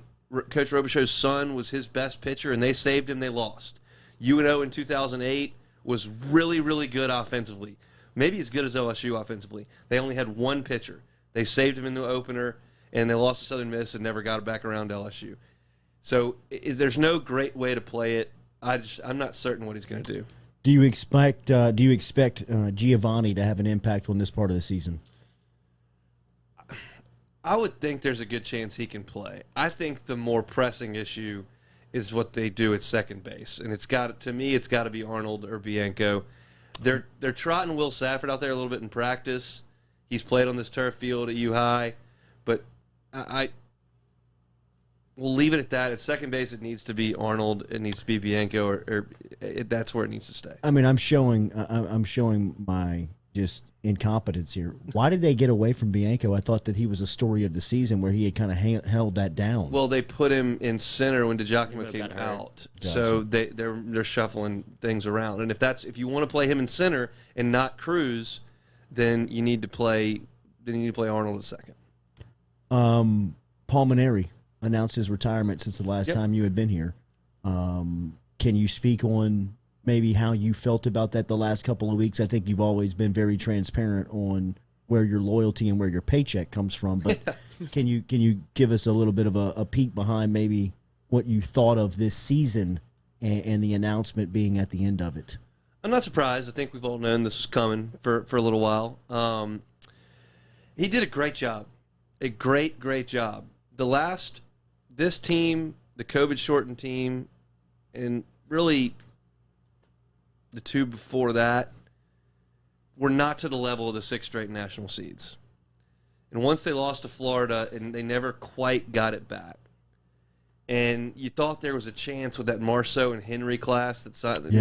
Coach Robichaux's son was his best pitcher, and they saved him. They lost. UNO in 2008 was really, really good offensively. Maybe as good as LSU offensively. They only had 1 pitcher. They saved him in the opener, and they lost to Southern Miss and never got it back around to LSU. So there's no great way to play it. I'm not certain what he's going to do. Do you expect Giovanni to have an impact on this part of the season? I would think there's a good chance he can play. I think the more pressing issue is what they do at second base, and it's got to be Arnold or Bianco. They're trotting Will Safford out there a little bit in practice. He's played on this turf field at U High, but we'll leave it at that. At second base, it needs to be Arnold. It needs to be Bianco, or that's where it needs to stay. I mean, I'm showing my just incompetence here. Why did they get away from Bianco? I thought that he was a story of the season where he had kind of held that down. Well, they put him in center when DiGiacomo came out, so they're shuffling things around. And if you want to play him in center and not Cruz, then you need to play Arnold at second. Paul Mainieri announced his retirement since the last time you had been here. Can you speak on maybe how you felt about that the last couple of weeks? I think you've always been very transparent on where your loyalty and where your paycheck comes from. But can you give us a little bit of a peek behind maybe what you thought of this season and the announcement being at the end of it? I'm not surprised. I think we've all known this was coming for a little while. He did a great job. A great job. This team, the COVID-shortened team, and really the two before that, were not to the level of the 6 straight national seeds. And once they lost to Florida, and they never quite got it back. And you thought there was a chance with that Marceau and Henry class that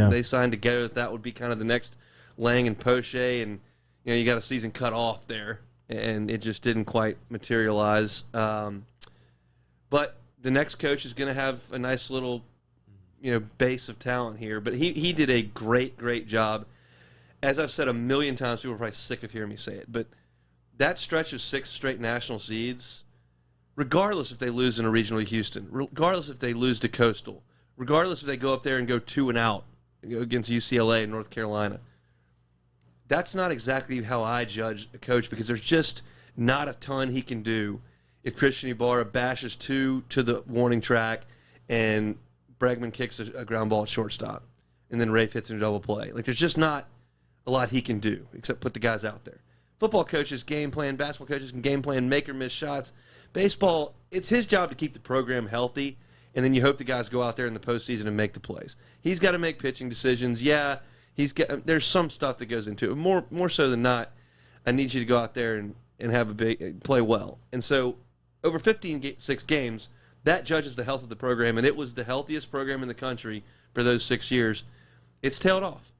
they signed together that would be kind of the next Lang and Poche, and you got a season cut off there, and it just didn't quite materialize. But the next coach is going to have a nice little base of talent here. But he did a great job. As I've said a million times, people are probably sick of hearing me say it, but that stretch of 6 straight national seeds, regardless if they lose in a regional Houston, regardless if they lose to Coastal, regardless if they go up there and go 2-0 against UCLA and North Carolina, that's not exactly how I judge a coach, because there's just not a ton he can do if Christian Ibarra bashes 2 to the warning track and Bregman kicks a ground ball at shortstop and then Rafe hits in a double play. Like, there's just not a lot he can do except put the guys out there. Football coaches game plan, basketball coaches can game plan, make or miss shots. Baseball, it's his job to keep the program healthy, and then you hope the guys go out there in the postseason and make the plays. He's got to make pitching decisions. Yeah, there's some stuff that goes into it. More so than not, I need you to go out there and have play well. And so over 6 games, that judges the health of the program, and it was the healthiest program in the country for those 6 years. It's tailed off.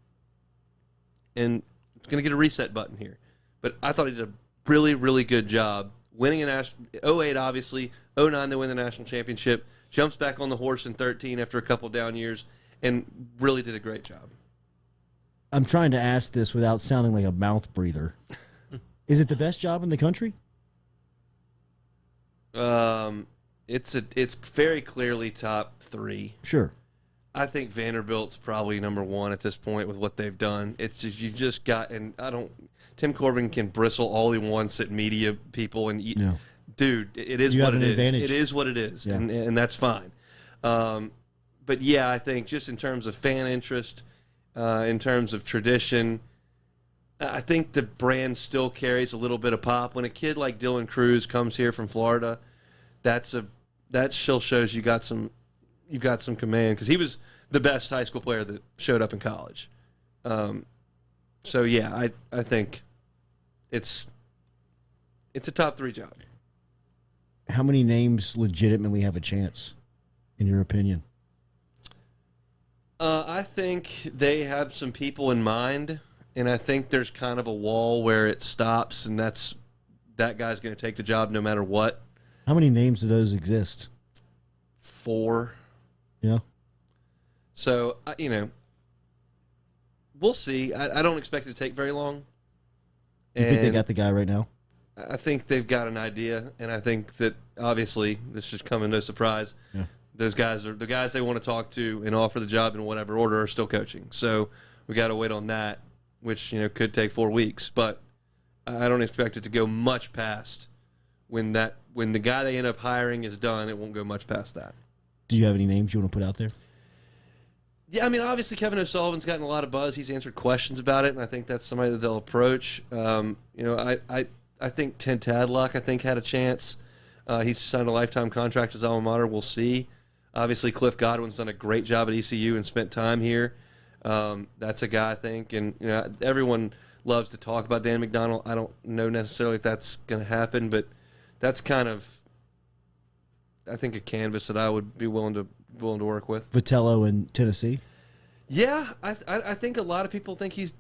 And it's going to get a reset button here. But I thought he did a really good job winning a national 08, obviously. 09, they win the national championship. Jumps back on the horse in 13 after a couple down years, and really did a great job. I'm trying to ask this without sounding like a mouth breather. Is it the best job in the country? It's very clearly top 3. Sure. I think Vanderbilt's probably number 1 at this point with what they've done. It's just, you've just got, and Tim Corbin can bristle all he wants at media people, and dude, it is what it is. Advantage. It is what it is, and that's fine. But yeah, I think just in terms of fan interest, in terms of tradition, I think the brand still carries a little bit of pop. When a kid like Dylan Cruz comes here from Florida, that still shows you've got some command, because he was the best high school player that showed up in college. So yeah, I think it's a top 3 job. How many names legitimately have a chance, in your opinion? I think they have some people in mind, and I think there's kind of a wall where it stops, and that guy's going to take the job no matter what. How many names do those exist? 4. Yeah. So, we'll see. I don't expect it to take very long. You think they got the guy right now? I think they've got an idea, and I think that, obviously, this should come as no surprise. Yeah. Those guys are the guys they want to talk to and offer the job in whatever order are still coaching. So we got to wait on that, which could take 4 weeks. But I don't expect it to go much past when the guy they end up hiring is done. It won't go much past that. Do you have any names you want to put out there? Yeah, I mean, obviously Kevin O'Sullivan's gotten a lot of buzz. He's answered questions about it, and I think that's somebody that they'll approach. I think Ted Tadlock, had a chance. He's signed a lifetime contract as alma mater. We'll see. Obviously, Cliff Godwin's done a great job at ECU and spent time here. That's a guy, I think. And everyone loves to talk about Dan McDonnell. I don't know necessarily if that's going to happen, but that's kind of I think a canvas that I would be willing to work with. Vitello in Tennessee. Yeah, I think a lot of people think he's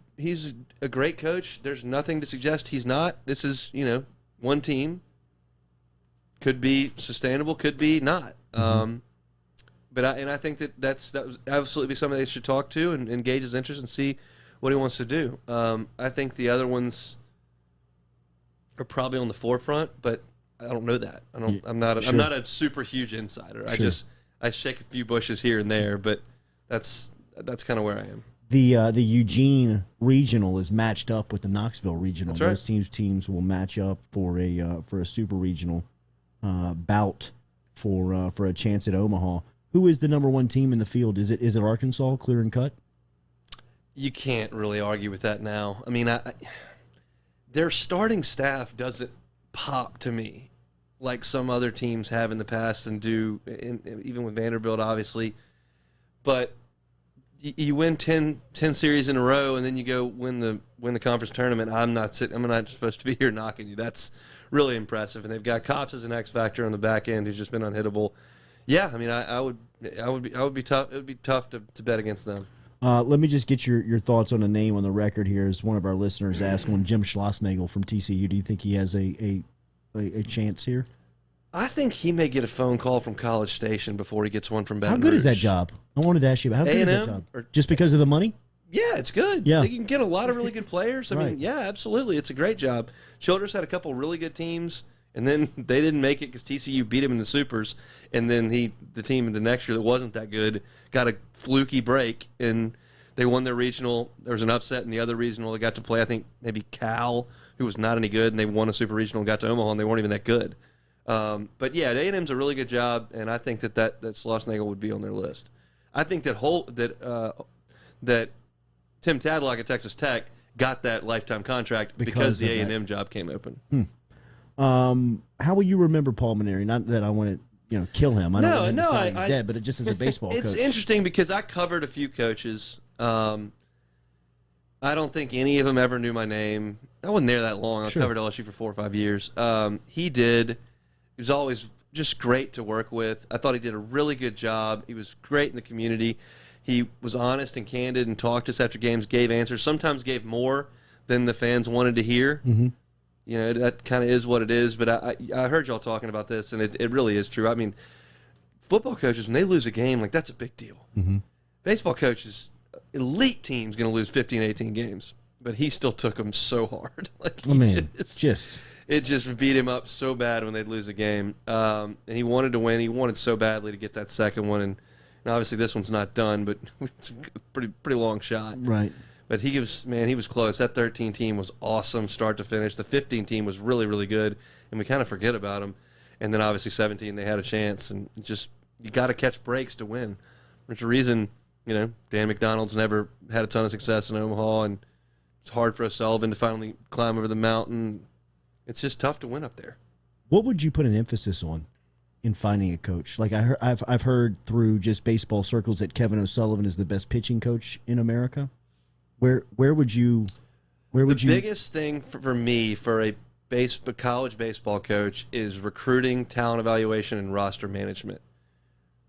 a great coach. There's nothing to suggest he's not. This is one team. Could be sustainable, could be not. But I think that was absolutely something they should talk to and engage his interest and see what he wants to do. I think the other ones are probably on the forefront, but I don't know that. I'm not a super huge insider. Sure. I shake a few bushes here and there, but that's kind of where I am. The Eugene regional is matched up with the Knoxville regional. That's right. Those teams will match up for a super regional bout for a chance at Omaha. Who is the number one team in the field? Is it Arkansas, clear and cut? You can't really argue with that now. I mean, their starting staff doesn't pop to me like some other teams have in the past and do, even with Vanderbilt, obviously. But you win 10 series in a row, and then you go win the conference tournament. I'm not supposed to be here knocking you. That's really impressive. And they've got Cops as an X factor on the back end who's just been unhittable. Yeah, I mean, I would be tough. It would be tough to bet against them. Let me just get your thoughts on a name on the record here. As one of our listeners asked, on Jim Schlossnagle from TCU. Do you think he has a chance here? I think he may get a phone call from College Station before he gets one from Baton Rouge. How good is that job? I wanted to ask you about how good is that job? Just because of the money? Yeah, it's good. Yeah. You can get a lot of really good players. I mean, yeah, absolutely. It's a great job. Childress had a couple really good teams, and then they didn't make it because TCU beat him in the Supers, and then the team the next year that wasn't that good got a fluky break, and they won their regional. There was an upset in the other regional. They got to play, I think, maybe Cal, who was not any good, and they won a Super Regional and got to Omaha, and they weren't even that good. But, yeah, A&M's a really good job, and I think that Schlossnagle would be on their list. I think that Tim Tadlock at Texas Tech got that lifetime contract because the A&M job came open. How will you remember Paul Mainieri? Not that I want to kill him. I don't know he's dead, but just as a baseball coach. It's interesting because I covered a few coaches. I don't think any of them ever knew my name. I wasn't there that long. I covered LSU for 4 or 5 years. He did. He was always just great to work with. I thought he did a really good job. He was great in the community. He was honest and candid and talked to us after games, gave answers, sometimes gave more than the fans wanted to hear. Mm-hmm. That kind of is what it is. But I heard y'all talking about this, and it really is true. I mean, football coaches, when they lose a game, that's a big deal. Mm-hmm. Baseball coaches, elite team's going to lose 15, 18 games, but he still took them so hard. It just beat him up so bad when they'd lose a game. And he wanted to win. He wanted so badly to get that second one. And obviously this one's not done, but it's a pretty long shot. Right. But he was close. That 13 team was awesome start to finish. The 15 team was really, really good, and we kind of forget about them. And then obviously 17, they had a chance. And just you got to catch breaks to win. There's a reason, Dan McDonald's never had a ton of success in Omaha, and it's hard for O'Sullivan to finally climb over the mountain. It's just tough to win up there. What would you put an emphasis on in finding a coach? Like I've heard through just baseball circles that Kevin O'Sullivan is the best pitching coach in America. Where would you? The biggest thing for me for a college baseball coach is recruiting, talent evaluation, and roster management.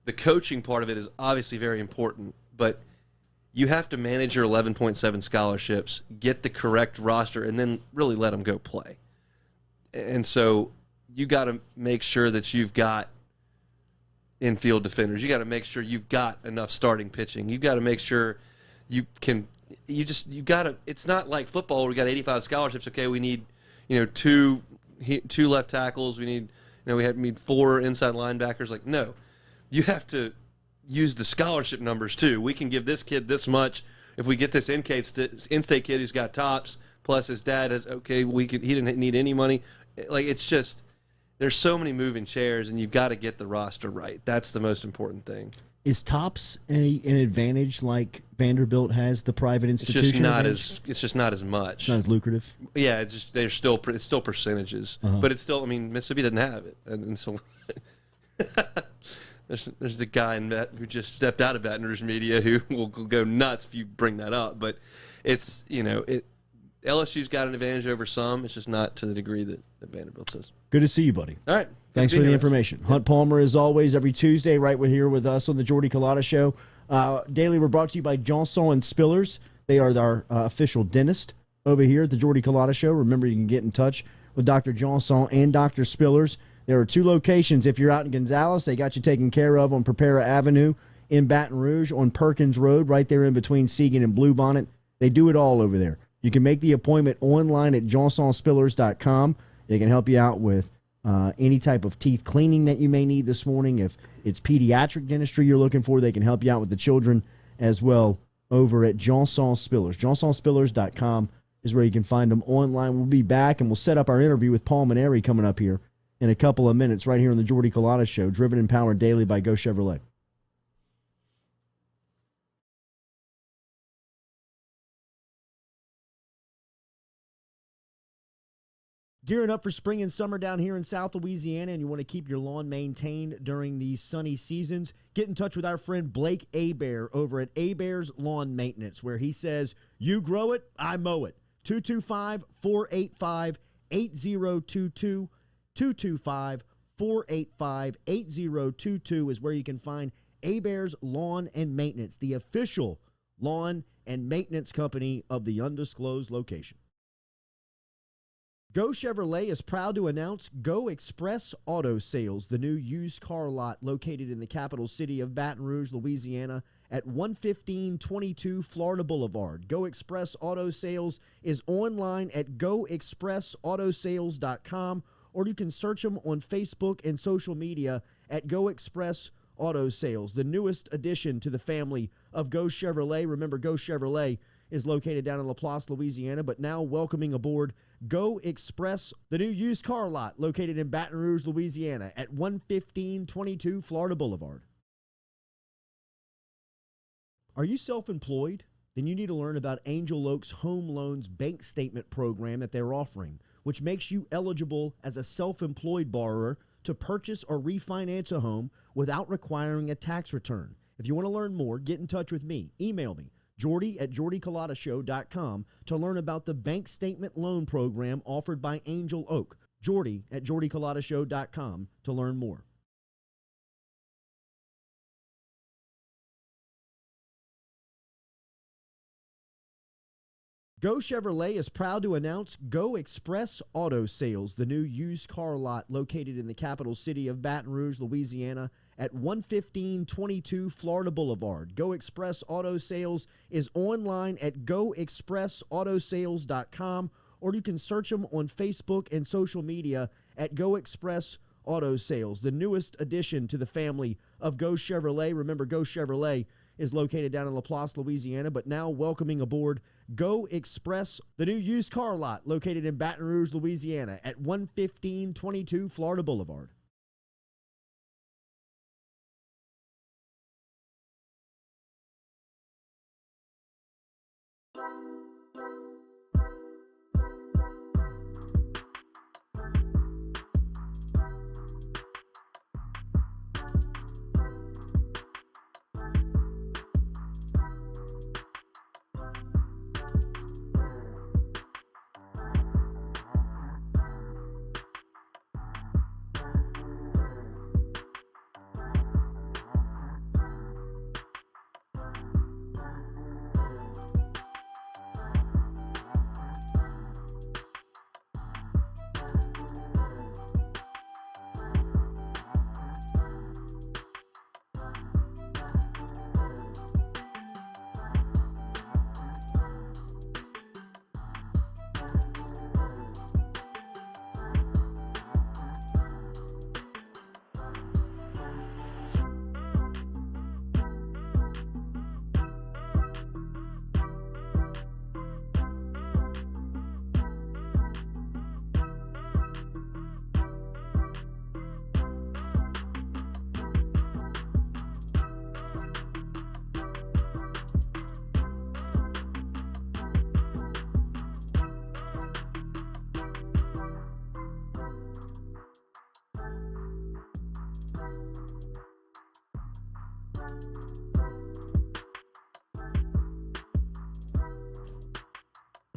The coaching part of it is obviously very important, but you have to manage your 11.7 scholarships, get the correct roster, and then really let them go play. And so you got to make sure that you've got infield defenders. You got to make sure you've got enough starting pitching. You got to make sure you can. You got to. It's not like football where we got 85 scholarships. Okay, we need two left tackles. We need we need 4 inside linebackers. Like no, you have to use the scholarship numbers too. We can give this kid this much if we get this in-state kid who's got tops. Plus his dad has he didn't need any money. Like it's just there's so many moving chairs, and you've got to get the roster right. That's the most important thing. Is tops an advantage like Vanderbilt has the private institution? It's just not as much. It's not as lucrative. Yeah, it's still percentages, but it's still. I mean, Mississippi doesn't have it, and so there's the guy who just stepped out of Baton Rouge media who will go nuts if you bring that up. But it's LSU's got an advantage over some. It's just not to the degree that Vanderbilt is. Good to see you, buddy. All right. Thanks for the information. Hunt Palmer, as always, every Tuesday, right here with us on the Jordy Culotta Show. Daily, we're brought to you by Johnson and Spillers. They are our official dentist over here at the Jordy Culotta Show. Remember, you can get in touch with Dr. Johnson and Dr. Spillers. There are 2 locations. If you're out in Gonzales, they got you taken care of on Prepara Avenue, in Baton Rouge, on Perkins Road, right there in between Segan and Bluebonnet. They do it all over there. You can make the appointment online at johnsonspillers.com. They can help you out with any type of teeth cleaning that you may need this morning. If it's pediatric dentistry you're looking for, they can help you out with the children as well over at Johnson Spillers. johnsonspillers.com is where you can find them online. We'll be back, and we'll set up our interview with Paul Mainieri coming up here in a couple of minutes right here on the Jordy Culotta Show, driven and powered daily by Go Chevrolet. Gearing up for spring and summer down here in South Louisiana, and you want to keep your lawn maintained during these sunny seasons, get in touch with our friend Blake Abear over at Abear's Lawn Maintenance, where he says, you grow it, I mow it. 225-485-8022. 225-485-8022 is where you can find Abear's Lawn and Maintenance, the official lawn and maintenance company of the undisclosed location. Go Chevrolet is proud to announce Go Express Auto Sales, the new used car lot located in the capital city of Baton Rouge, Louisiana, at 11522 Florida Boulevard. Go Express Auto Sales is online at goexpressautosales.com, or you can search them on Facebook and social media at Go Express Auto Sales, the newest addition to the family of Go Chevrolet. Remember, Go Chevrolet is located down in Laplace, Louisiana, but now welcoming aboard Go Express, the new used car lot located in Baton Rouge, Louisiana at 11522 Florida Boulevard. Are you self-employed? Then you need to learn about Angel Oak's Home Loans Bank Statement program that they're offering, which makes you eligible as a self-employed borrower to purchase or refinance a home without requiring a tax return. If you want to learn more, get in touch with me. Email me, Jordy at jordyculotta.show.com, to learn about the bank statement loan program offered by Angel Oak. Jordy at jordyculotta.show.com to learn more. Go Chevrolet is proud to announce Go Express Auto Sales, the new used car lot located in the capital city of Baton Rouge, Louisiana, at 11522 Florida Boulevard. Go Express Auto Sales is online at goexpressautosales.com, or you can search them on Facebook and social media at Go Express Auto Sales, the newest addition to the family of Go Chevrolet. Remember, Go Chevrolet is located down in Laplace, Louisiana, but now welcoming aboard Go Express, the new used car lot located in Baton Rouge, Louisiana at 11522 Florida Boulevard.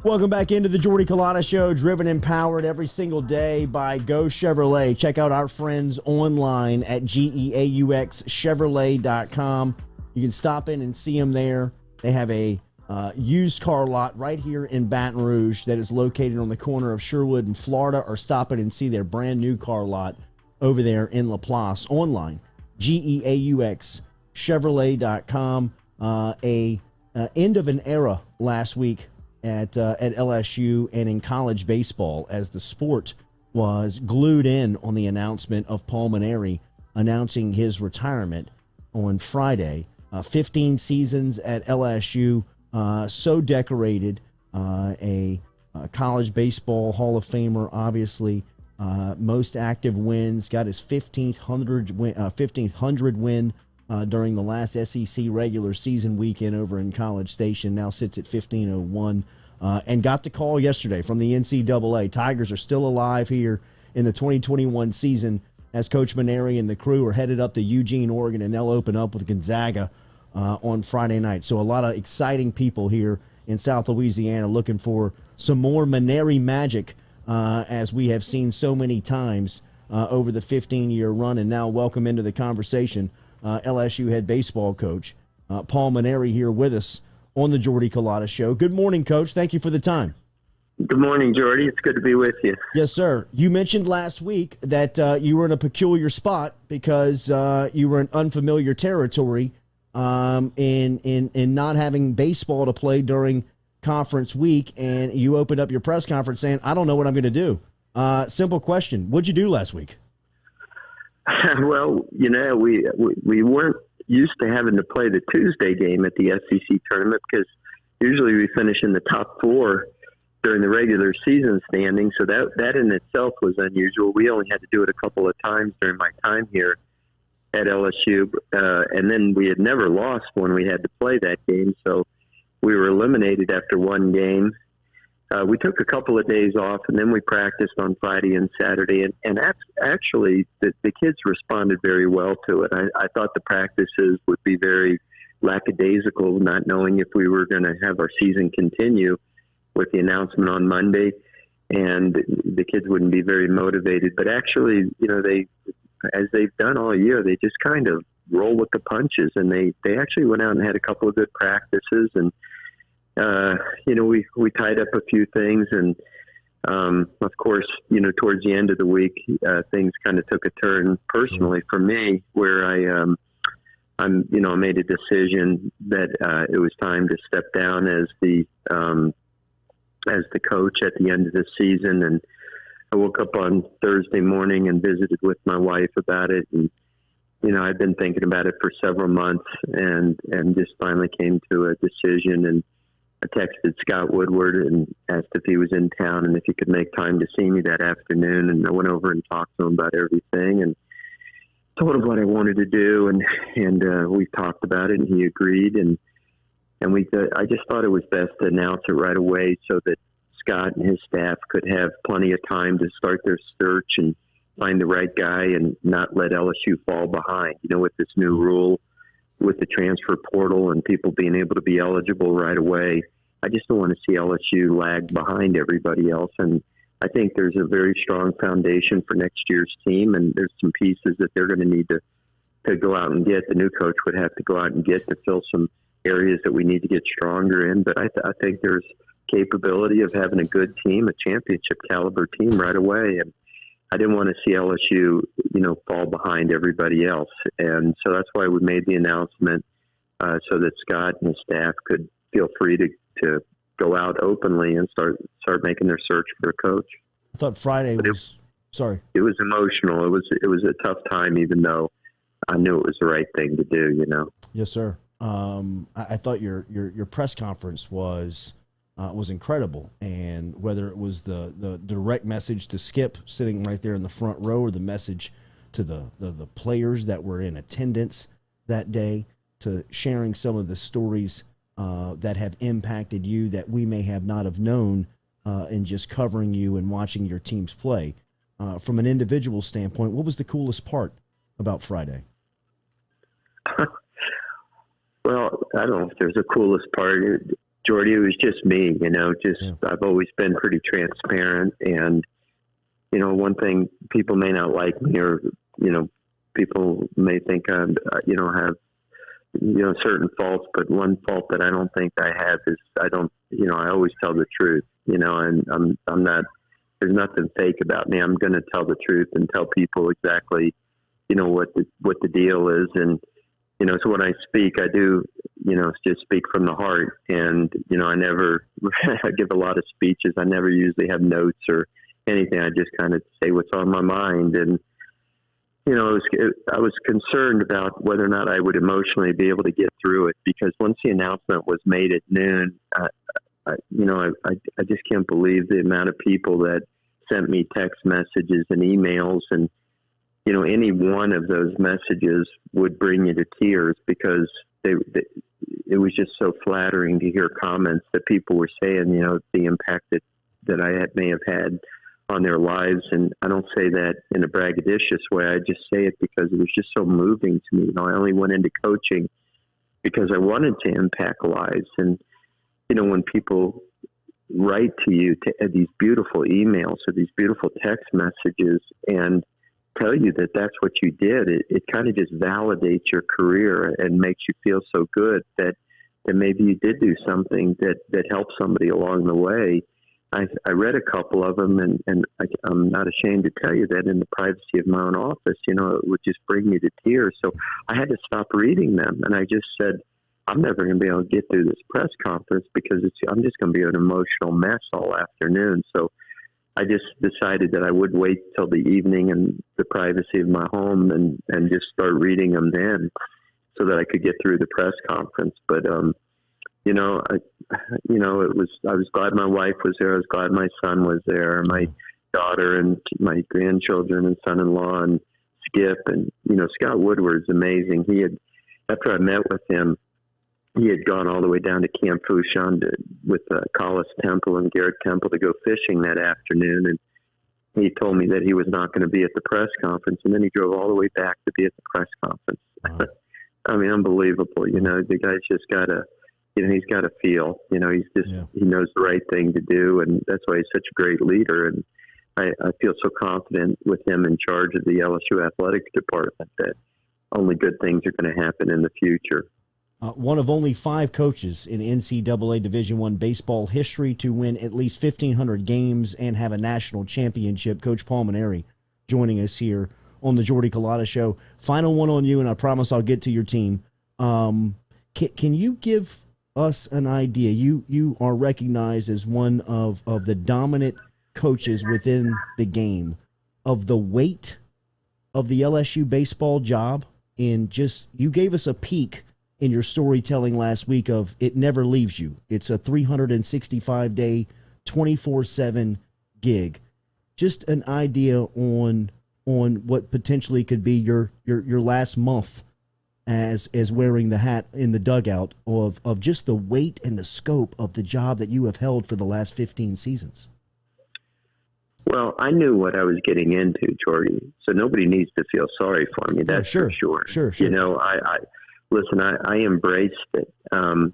Welcome back into the Jordy Culotta Show, driven and powered every single day by Go Chevrolet. Check out our friends online at GEAUXchevrolet.com. You can stop in and see them there. They have a used car lot right here in Baton Rouge that is located on the corner of Sherwood and Florida, or stop in and see their brand new car lot over there in Laplace online. GEAUXchevrolet.com. End of an era last week at LSU and in college baseball, as the sport was glued in on the announcement of Paul Mainieri announcing his retirement on Friday. 15 seasons at LSU, so decorated, a college baseball Hall of Famer, obviously. Most active wins, got his 1500 win during the last SEC regular season weekend over in College Station. Now sits at 1501, and got the call yesterday from the NCAA. Tigers are still alive here in the 2021 season, as Coach Mainieri and the crew are headed up to Eugene, Oregon, and they'll open up with Gonzaga on Friday night. So a lot of exciting people here in South Louisiana looking for some more Mainieri magic, as we have seen so many times over the 15-year run. And now welcome into the conversation LSU head baseball coach Paul Mainieri here with us on the Jordy Culotta Show. Good morning, Coach. Thank you for the time. Good morning, Jordy. It's good to be with you. Yes, sir. You mentioned last week that you were in a peculiar spot because you were in unfamiliar territory in not having baseball to play during conference week, and you opened up your press conference saying, I don't know what I'm going to do. Simple question. What'd you do last week? Well, we weren't used to having to play the Tuesday game at the SEC tournament, because usually we finish in the top four during the regular season standing. So that in itself was unusual. We only had to do it a couple of times during my time here at LSU. And then we had never lost when we had to play that game. So we were eliminated after one game. We took a couple of days off, and then we practiced on Friday and Saturday. And actually, the kids responded very well to it. I thought the practices would be very lackadaisical, not knowing if we were going to have our season continue with the announcement on Monday, and the kids wouldn't be very motivated. But actually, they, as they've done all year, they just kind of roll with the punches, and they actually went out and had a couple of good practices. And we tied up a few things, and of course, towards the end of the week, things kind of took a turn personally for me, where I made a decision that it was time to step down as the coach at the end of the season. And I woke up on Thursday morning and visited with my wife about it, and I've been thinking about it for several months, and just finally came to a decision. And I texted Scott Woodward and asked if he was in town and if he could make time to see me that afternoon. And I went over and talked to him about everything and told him what I wanted to do. And we talked about it, and he agreed. And I just thought it was best to announce it right away so that Scott and his staff could have plenty of time to start their search and find the right guy and not let LSU fall behind. With this new rule, with the transfer portal and people being able to be eligible right away, I just don't want to see LSU lag behind everybody else. And I think there's a very strong foundation for next year's team, and there's some pieces that they're going to need to go out and get. The new coach would have to go out and get to fill some areas that we need to get stronger in. But I think there's capability of having a good team, a championship caliber team right away. And I didn't want to see LSU, fall behind everybody else. And so that's why we made the announcement, so that Scott and his staff could feel free to go out openly and start making their search for a coach. I thought Friday was sorry. It was emotional. It was a tough time, even though I knew it was the right thing to do, Yes, sir. I thought your press conference was incredible, and whether it was the direct message to Skip sitting right there in the front row, or the message to the players that were in attendance that day, to sharing some of the stories that have impacted you that we may have not have known in just covering you and watching your teams play. From an individual standpoint, what was the coolest part about Friday? Well, I don't know if there's a coolest part. Jordy, it was just me, I've always been pretty transparent. And, one thing, people may not like me, or, people may think I, have, certain faults, but one fault that I don't think I have is I always tell the truth, and I'm not, there's nothing fake about me. I'm going to tell the truth and tell people exactly, what the deal is. And, so when I speak, I do, just speak from the heart. And, I never I give a lot of speeches. I never usually have notes or anything. I just kind of say what's on my mind. And, I was concerned about whether or not I would emotionally be able to get through it, because once the announcement was made at noon, I just can't believe the amount of people that sent me text messages and emails, and any one of those messages would bring you to tears, because it was just so flattering to hear comments that people were saying, the impact that I may have had on their lives. And I don't say that in a braggadocious way. I just say it because it was just so moving to me. I only went into coaching because I wanted to impact lives. And, when people write to you these beautiful emails or these beautiful text messages and tell you that that's what you did, it kind of just validates your career and makes you feel so good that maybe you did do something that helped somebody along the way. I read a couple of them, and I'm not ashamed to tell you that in the privacy of my own office, it would just bring me to tears. So I had to stop reading them, and I just said, I'm never going to be able to get through this press conference because I'm just going to be an emotional mess all afternoon. So I just decided that I would wait till the evening and the privacy of my home and just start reading them then, so that I could get through the press conference. But, I was glad my wife was there. I was glad my son was there, my daughter and my grandchildren and son-in-law and Skip. And, Scott Woodward's amazing. After I met with him, he had gone all the way down to Camp Fouchon with Collis Temple and Garrett Temple to go fishing that afternoon. And he told me that he was not going to be at the press conference. And then he drove all the way back to be at the press conference. Wow. I mean, unbelievable. The guy's just got to, he's got to feel, he knows the right thing to do. And that's why he's such a great leader. And I feel so confident with him in charge of the LSU athletics department that only good things are going to happen in the future. One of only 5 coaches in NCAA Division I baseball history to win at least 1,500 games and have a national championship, Coach Paul Mainieri, joining us here on the Jordy Culotta Show. Final one on you, and I promise I'll get to your team. Can you give us an idea? You are recognized as one of the dominant coaches within the game, of the weight of the LSU baseball job, and just, you gave us a peek in your storytelling last week of it never leaves you. It's a 365-day, 24/7 gig. Just an idea on what potentially could be your last month as wearing the hat in the dugout, of just the weight and the scope of the job that you have held for the last 15 seasons. Well, I knew what I was getting into, Jordy, so nobody needs to feel sorry for me. That's for sure. Sure. Listen, I embraced it. The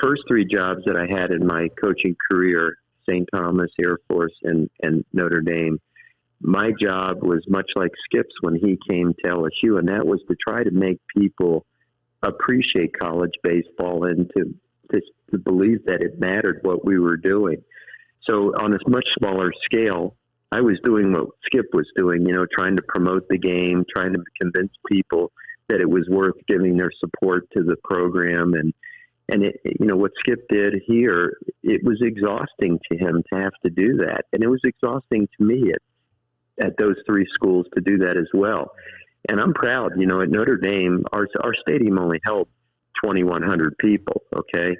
first 3 jobs that I had in my coaching career, St. Thomas, Air Force, and Notre Dame, my job was much like Skip's when he came to LSU, and that was to try to make people appreciate college baseball and to believe that it mattered what we were doing. So on a much smaller scale, I was doing what Skip was doing, trying to promote the game, trying to convince people that it was worth giving their support to the program. And it, what Skip did here, it was exhausting to him to have to do that. And it was exhausting to me at those 3 schools to do that as well. And I'm proud, at Notre Dame, our stadium only held 2,100 people. Okay.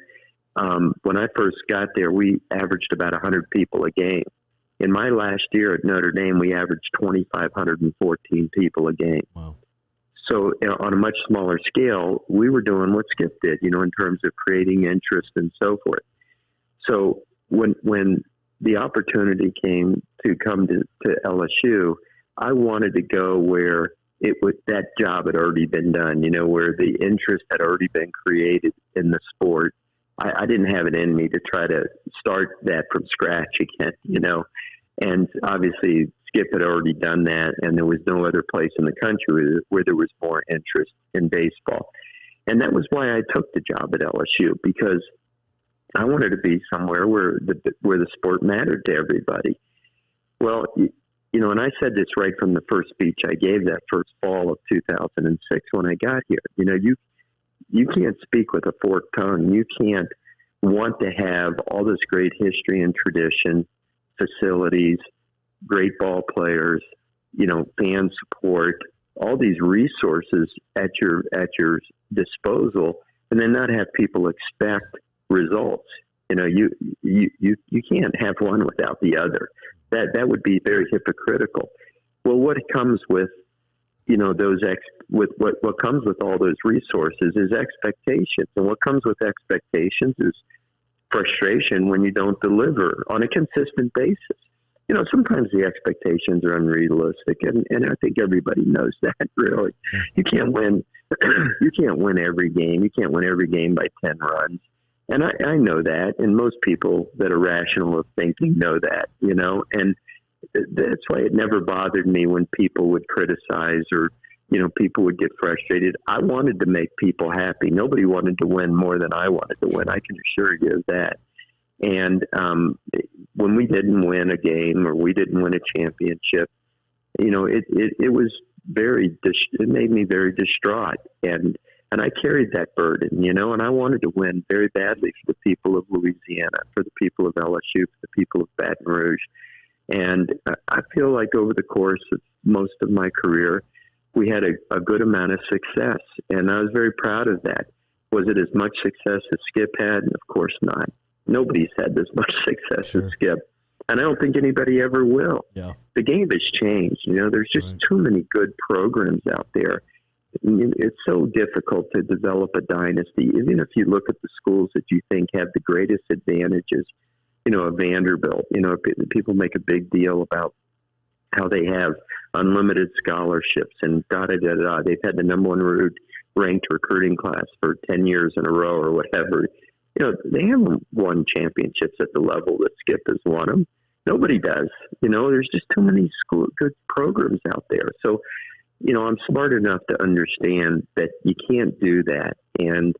When I first got there, we averaged about 100 people a game. In my last year at Notre Dame, we averaged 2,514 people a game. Wow. So on a much smaller scale, we were doing what Skip did, in terms of creating interest and so forth. So when the opportunity came to come to LSU, I wanted to go where that job had already been done, where the interest had already been created in the sport, I didn't have it in me to try to start that from scratch again, and obviously Skip had already done that, and there was no other place in the country where there was more interest in baseball. And that was why I took the job at LSU, because I wanted to be somewhere where the sport mattered to everybody. Well, and I said this right from the first speech I gave that first fall of 2006 when I got here. You can't speak with a forked tongue. You can't want to have all this great history and tradition, facilities, great ball players, fan support, all these resources at your disposal, and then not have people expect results. You can't have one without the other. That would be very hypocritical. Well, what comes with what comes with all those resources is expectations, and what comes with expectations is frustration when you don't deliver on a consistent basis. Sometimes the expectations are unrealistic, and I think everybody knows that. Really, you can't win. You can't win every game. You can't win every game by 10 runs, and I know that. And most people that are rational of thinking know that. And that's why it never bothered me when people would criticize or people would get frustrated. I wanted to make people happy. Nobody wanted to win more than I wanted to win. I can assure you of that. And when we didn't win a game or we didn't win a championship, it was it made me very distraught. And I carried that burden, and I wanted to win very badly for the people of Louisiana, for the people of LSU, for the people of Baton Rouge. And I feel like over the course of most of my career, we had a good amount of success, and I was very proud of that. Was it as much success as Skip had? Of course not. Nobody's had this much success as Skip, and I don't think anybody ever will. Yeah. The game has changed. There's just too many good programs out there. It's so difficult to develop a dynasty, even if you look at the schools that you think have the greatest advantages. A Vanderbilt. People make a big deal about how they have unlimited scholarships and da-da-da-da. They've had the number one ranked recruiting class for 10 years in a row or whatever. They haven't won championships at the level that Skip has won them. Nobody does. There's just too many good programs out there. So, I'm smart enough to understand that you can't do that. And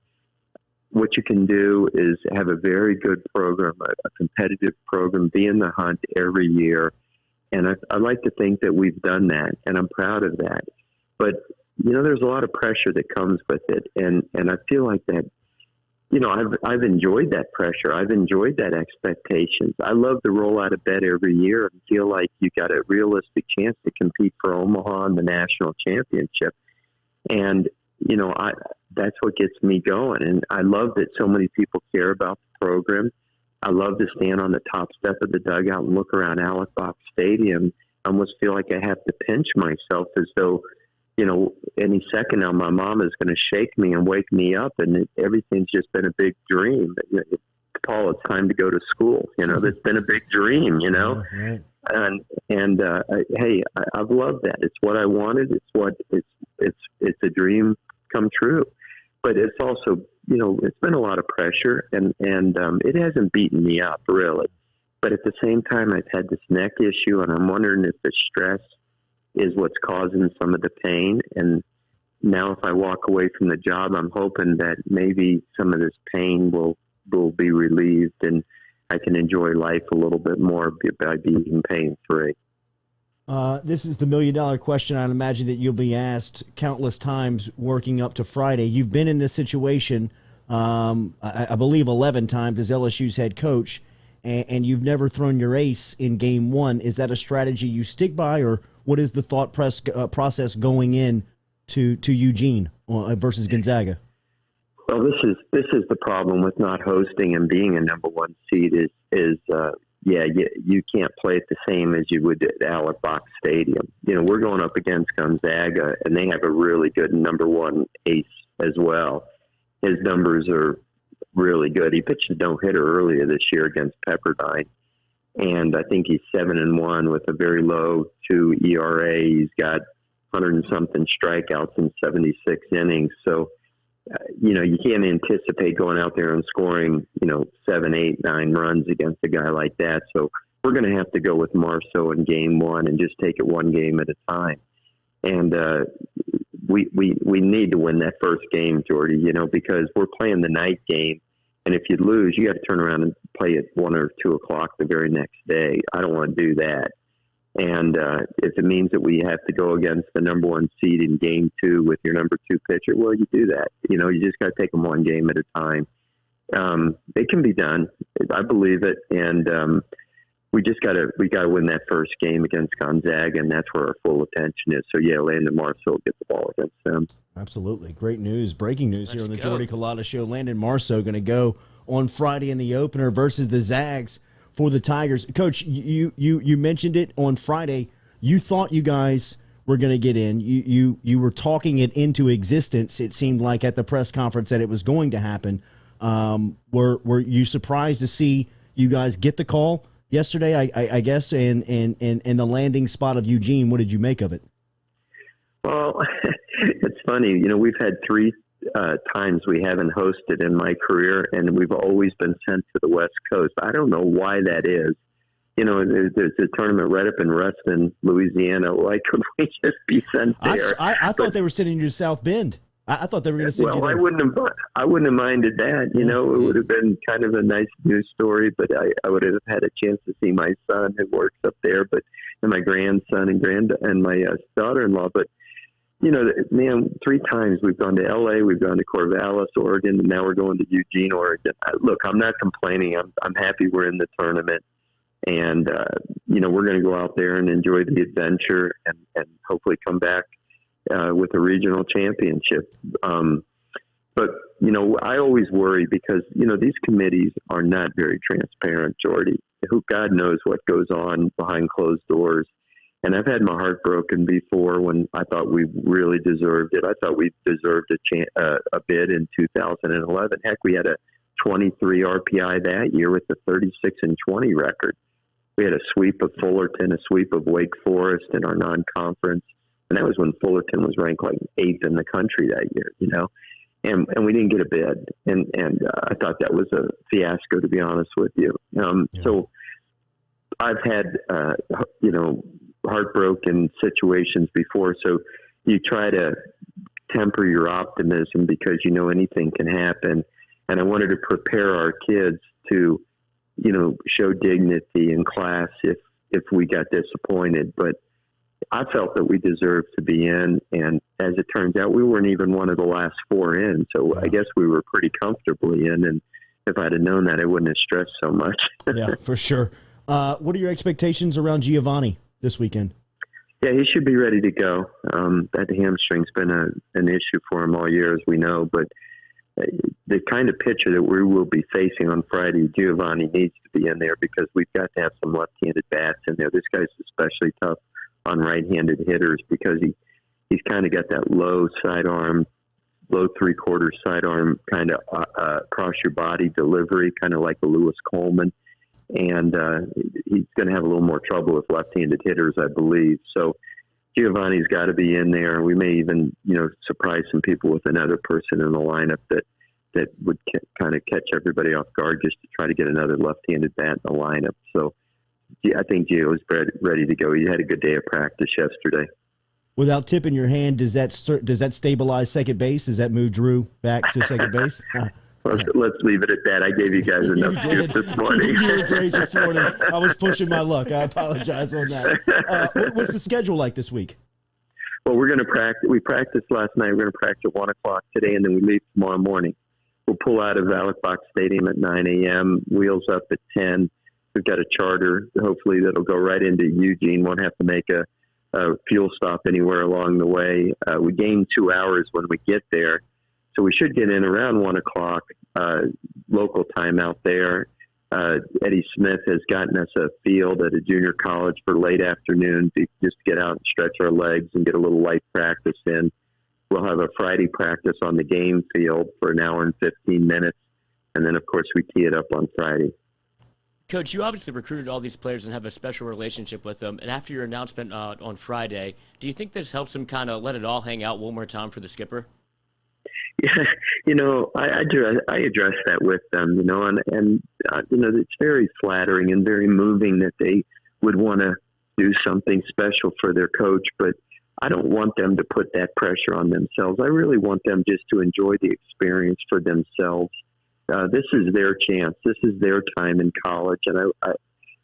what you can do is have a very good program, a competitive program, be in the hunt every year. And I like to think that we've done that, and I'm proud of that. But, there's a lot of pressure that comes with it. And I feel like that, I've enjoyed that pressure. I've enjoyed that expectations. I love to roll out of bed every year and feel like you got a realistic chance to compete for Omaha in the national championship. And, that's what gets me going. And I love that so many people care about the program. I love to stand on the top step of the dugout and look around Alec Box Stadium. I almost feel like I have to pinch myself as though, any second now my mom is going to shake me and wake me up, and everything's just been a big dream. Paul, it's time to go to school. That's been a big dream, Yeah, right. And hey, I've loved that. It's what I wanted. It's a dream come true. But it's also, it's been a lot of pressure, and it hasn't beaten me up, really. But at the same time, I've had this neck issue, and I'm wondering if the stress is what's causing some of the pain. And now if I walk away from the job, I'm hoping that maybe some of this pain will be relieved, and I can enjoy life a little bit more by being pain-free. This is the $1 million question. I'd imagine that you'll be asked countless times working up to Friday. You've been in this situation, I believe, 11 times as LSU's head coach, and you've never thrown your ace in game one. Is that a strategy you stick by, or what is the thought process going in to Eugene versus Gonzaga? Well, this is the problem with not hosting and being a number one seed is you can't play it the same as you would at Alec Box Stadium. We're going up against Gonzaga, and they have a really good number one ace as well. His numbers are really good. He pitched a no-hitter earlier this year against Pepperdine, and I think he's 7-1 with a very low 2 ERA. He's got 100 and something strikeouts in 76 innings. So, you can't anticipate going out there and scoring, 7, 8, 9 runs against a guy like that. So we're going to have to go with Marceau in game one and just take it one game at a time. And we need to win that first game, Jordy, because we're playing the night game. And if you lose, you got to turn around and play at 1 or 2 o'clock the very next day. I don't want to do that. And if it means that we have to go against the number 1 seed in game 2 with your number 2 pitcher, well, you do that. You just got to take them one game at a time. It can be done. I believe it. And we got to win that first game against Gonzaga, and that's where our full attention is. So, yeah, Landon Marceau will get the ball against them. Absolutely. Great news. Breaking news here on the Jordy Culotta Show. Landon Marceau going to go on Friday in the opener versus the Zags for the Tigers. Coach, you mentioned it on Friday. You thought you guys were going to get in. You were talking it into existence. It seemed like at the press conference that it was going to happen. Were you surprised to see you guys get the call yesterday, I guess, and the landing spot of Eugene? What did you make of it? Well, it's funny. We've had 3 times we haven't hosted in my career, and we've always been sent to the West Coast. I don't know why that is. There's a tournament right up in Ruston, Louisiana. Why couldn't we just be sent there? I thought they were sending you to South Bend. I thought they were going to send you there. I wouldn't have minded that. It would have been kind of a nice news story, but I would have had a chance to see my son who works up there, and my grandson and my daughter-in-law. But, man, 3 times we've gone to L.A., we've gone to Corvallis, Oregon, and now we're going to Eugene, Oregon. Look, I'm not complaining. I'm happy we're in the tournament. And, we're going to go out there and enjoy the adventure and hopefully come back with a regional championship. But, I always worry because, these committees are not very transparent, Jordy. God knows what goes on behind closed doors. And I've had my heart broken before when I thought we really deserved it. I thought we deserved a bid in 2011. Heck, we had a 23 RPI that year with a 36-20 record. We had a sweep of Fullerton, a sweep of Wake Forest in our non-conference. And that was when Fullerton was ranked like 8th in the country that year, and we didn't get a bid. And I thought that was a fiasco, to be honest with you. So I've had, heartbroken situations before. So you try to temper your optimism because, anything can happen. And I wanted to prepare our kids to, show dignity in class if we got disappointed. But I felt that we deserved to be in, and as it turns out, we weren't even one of the last 4 in. So I guess we were pretty comfortably in, and if I'd have known that, I wouldn't have stressed so much. Yeah, for sure. What are your expectations around Giovanni this weekend? Yeah, he should be ready to go. That hamstring's been an issue for him all year, as we know, but the kind of pitcher that we will be facing on Friday, Giovanni needs to be in there because we've got to have some left-handed bats in there. This guy's especially tough on right-handed hitters because he's kind of got that low sidearm, low 3/4 sidearm kind of across your body delivery, kind of like a Lewis Coleman. And he's going to have a little more trouble with left-handed hitters, I believe. So Giovanni's got to be in there. We may even, surprise some people with another person in the lineup that would kind of catch everybody off guard just to try to get another left-handed bat in the lineup. So I think Gio's ready to go. He had a good day of practice yesterday. Without tipping your hand, does that stabilize second base? Does that move Drew back to second base? Let's leave it at that. I gave you guys enough juice this morning. You were great this morning. I was pushing my luck. I apologize on that. What's the schedule like this week? Well, we're going to practice. We practiced last night. We're going to practice at 1 o'clock today, and then we leave tomorrow morning. We'll pull out of Alec Box Stadium at 9 a.m., wheels up at 10. We've got a charter, hopefully, that'll go right into Eugene. Won't have to make a fuel stop anywhere along the way. We gain 2 hours when we get there. So we should get in around 1 o'clock local time out there. Eddie Smith has gotten us a field at a junior college for late afternoon to just get out and stretch our legs and get a little light practice in. We'll have a Friday practice on the game field for an hour and 15 minutes. And then, of course, we tee it up on Friday. Coach, you obviously recruited all these players and have a special relationship with them. And after your announcement on Friday, do you think this helps them kind of let it all hang out one more time for the skipper? Yeah, I address that with them, and it's very flattering and very moving that they would want to do something special for their coach, but I don't want them to put that pressure on themselves. I really want them just to enjoy the experience for themselves. This is their chance. This is their time in college, and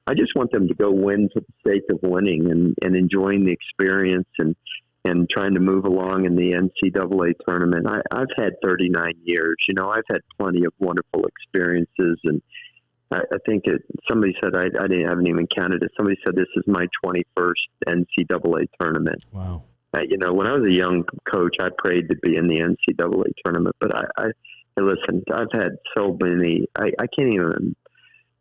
I just want them to go win for the sake of winning and enjoying the experience and trying to move along in the NCAA tournament. I've had 39 years. I've had plenty of wonderful experiences, and I think somebody said I haven't even counted it. Somebody said this is my 21st NCAA tournament. Wow. When I was a young coach, I prayed to be in the NCAA tournament. But I listen, I've had so many. I can't even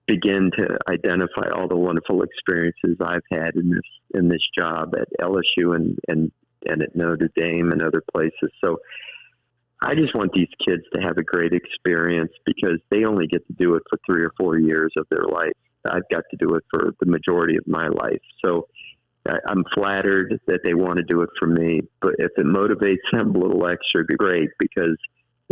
begin to identify all the wonderful experiences I've had in this job at LSU and at Notre Dame and other places. So I just want these kids to have a great experience because they only get to do it for 3 or 4 years of their life. I've got to do it for the majority of my life. So I'm flattered that they want to do it for me, but if it motivates them a little extra, great, because,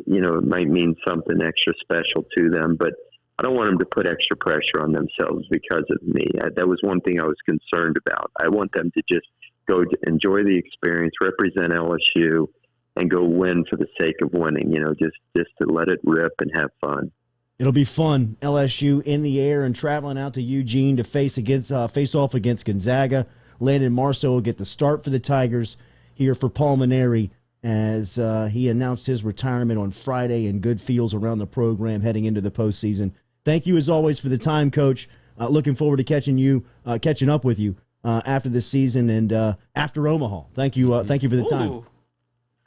it might mean something extra special to them, but I don't want them to put extra pressure on themselves because of me. That was one thing I was concerned about. I want them to just go to enjoy the experience, represent LSU, and go win for the sake of winning, just to let it rip and have fun. It'll be fun. LSU in the air and traveling out to Eugene to face off against Gonzaga. Landon Marceau will get the start for the Tigers here for Paul Mainieri as he announced his retirement on Friday, and good feels around the program heading into the postseason. Thank you as always for the time, Coach. Looking forward to catching up with you after this season and after Omaha. Thank you for the time.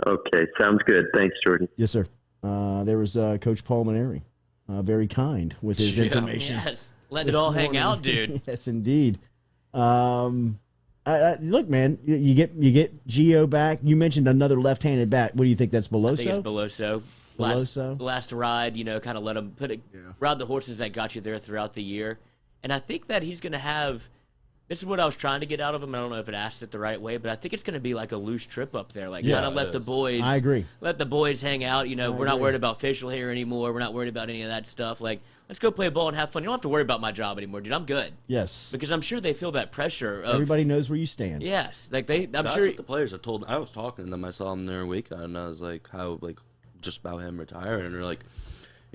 Okay, sounds good. Thanks, Jordan. Yes, sir. There was Coach Paul Mainieri, very kind with his information. Yes, let it all hang out, dude. Yes, indeed. Look, man, you get Gio back. You mentioned another left-handed bat. What do you think? That's Beloso? I think it's Beloso. Last ride, kind of let him ride the horses that got you there throughout the year. And I think that he's going to have. This is what I was trying to get out of him. I don't know if it asked it the right way, but I think it's going to be like a loose trip up there. Kind of let the boys. I agree. Let the boys hang out. We're not worried about facial hair anymore. We're not worried about any of that stuff. Let's go play ball and have fun. You don't have to worry about my job anymore, dude. I'm good. Yes. Because I'm sure they feel that pressure. Everybody knows where you stand. Yes. I'm That's sure. what the players have told. I was talking to them. I saw them there a week, and I was like, how, just about him retiring. And they're like,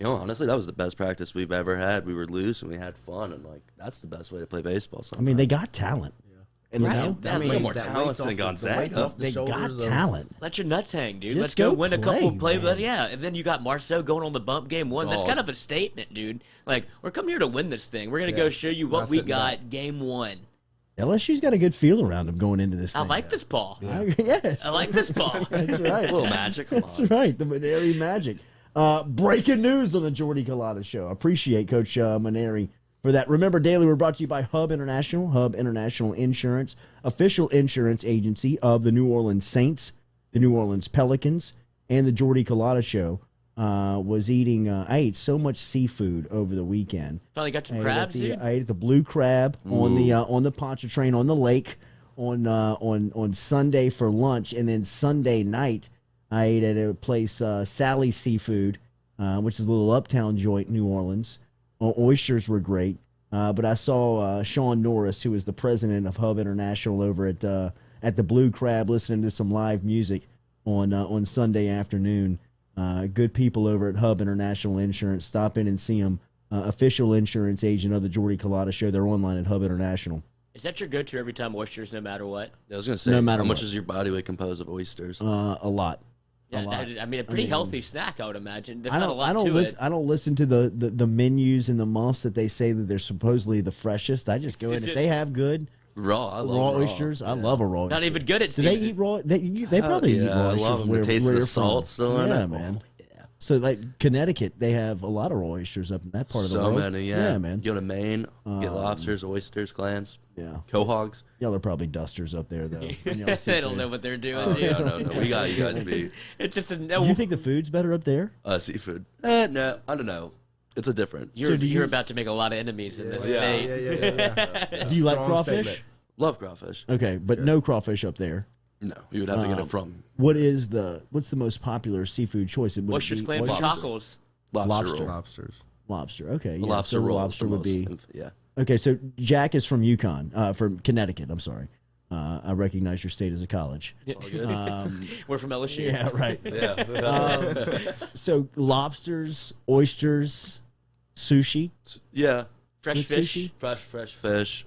honestly, that was the best practice we've ever had. We were loose and we had fun, and that's the best way to play baseball. Sometimes. I mean, they got talent. And more talent than Gonzaga. They got talent. Let your nuts hang, dude. Just Let's go win a couple play. And then you got Marceau going on the bump game one. That's kind of a statement, dude. We're coming here to win this thing. We're going to go show you what we got game one. LSU's got a good feel around them going into this thing. I like this Paul. Yeah. Yes. I like this Paul. That's right. A little magic. That's right. The Mainieri magic. Breaking news on the Jordy Culotta Show. Appreciate Coach Mainieri for that. Remember, Daily, we're brought to you by Hub International Insurance, official insurance agency of the New Orleans Saints, the New Orleans Pelicans, and the Jordy Culotta Show. I ate so much seafood over the weekend. Finally got some crabs, dude. I ate the blue crab on the Pontchartrain on the lake on Sunday for lunch, and then Sunday night I ate at a place, Sally's Seafood, which is a little uptown joint in New Orleans. Oysters were great, but I saw Sean Norris, who is the president of Hub International, over at the Blue Crab, listening to some live music on Sunday afternoon. Good people over at Hub International Insurance. Stop in and see them. Official insurance agent of the Jordy Culotta Show. They're online at Hub International. Is that your go-to every time, oysters, no matter what? I was going to say, no matter how much what. is your body weight composed of oysters? A lot. Yeah, I mean, a pretty healthy snack, I would imagine. There's not a lot I don't to it. I don't listen to the menus and the months that they say that they're supposedly the freshest. I just go in. If they have good raw oysters, I love a raw oyster. Not even good at Do they eat raw? They probably eat raw oysters. I love them. The taste of the salt still in it. Yeah, man. So, Connecticut, they have a lot of raw oysters up in that part of the world. So many, yeah. Yeah, man. Go to Maine, get lobsters, oysters, clams. Yeah. Quahogs. Y'all are probably dusters up there, though. They don't know what they're doing, dude. No. We got you guys beat. It's just Do you think the food's better up there? Seafood. No, I don't know. It's a different. You're about to make a lot of enemies in this state. Do you like crawfish? Love crawfish. Okay, but no crawfish up there. No, you would have to get it from. What's the most popular seafood choice? Oysters, clams, and cockles. Lobster. Okay. Yeah. Lobster roll. Lobster would be. Yeah. Okay, so Jack is from from Connecticut. I'm sorry. I recognize your state as a college. We're from LSU. Yeah, right. Yeah. So lobsters, oysters, sushi. Yeah. Fresh fish. Sushi? Fresh fish.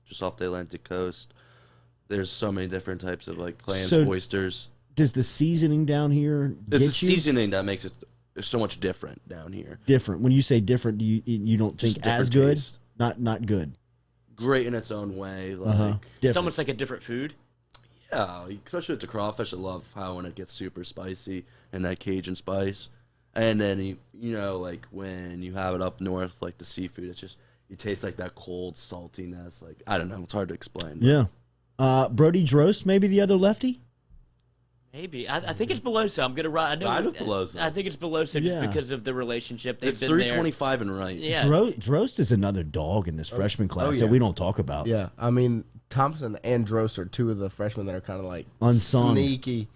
Just off the Atlantic coast. There's so many different types of like clams, oysters. Does the seasoning down here It's the seasoning that makes it so much different down here. Different. When you say different, do you don't think as good? Taste. Not good. Great in its own way. Like it's almost like a different food. Yeah, especially with the crawfish. I love how when it gets super spicy and that Cajun spice. And then like when you have it up north, like the seafood, it's just you taste like that cold saltiness. Like I don't know, it's hard to explain. Yeah. Brody Drost, maybe the other lefty. Maybe. I think it's Beloso. I'm gonna write. I think it's Beloso just because of the relationship they've it's been 325 and right. Yeah. Drost is another dog in this freshman class that we don't talk about. Yeah, I mean Thompson and Drost are two of the freshmen that are kind of like unsung,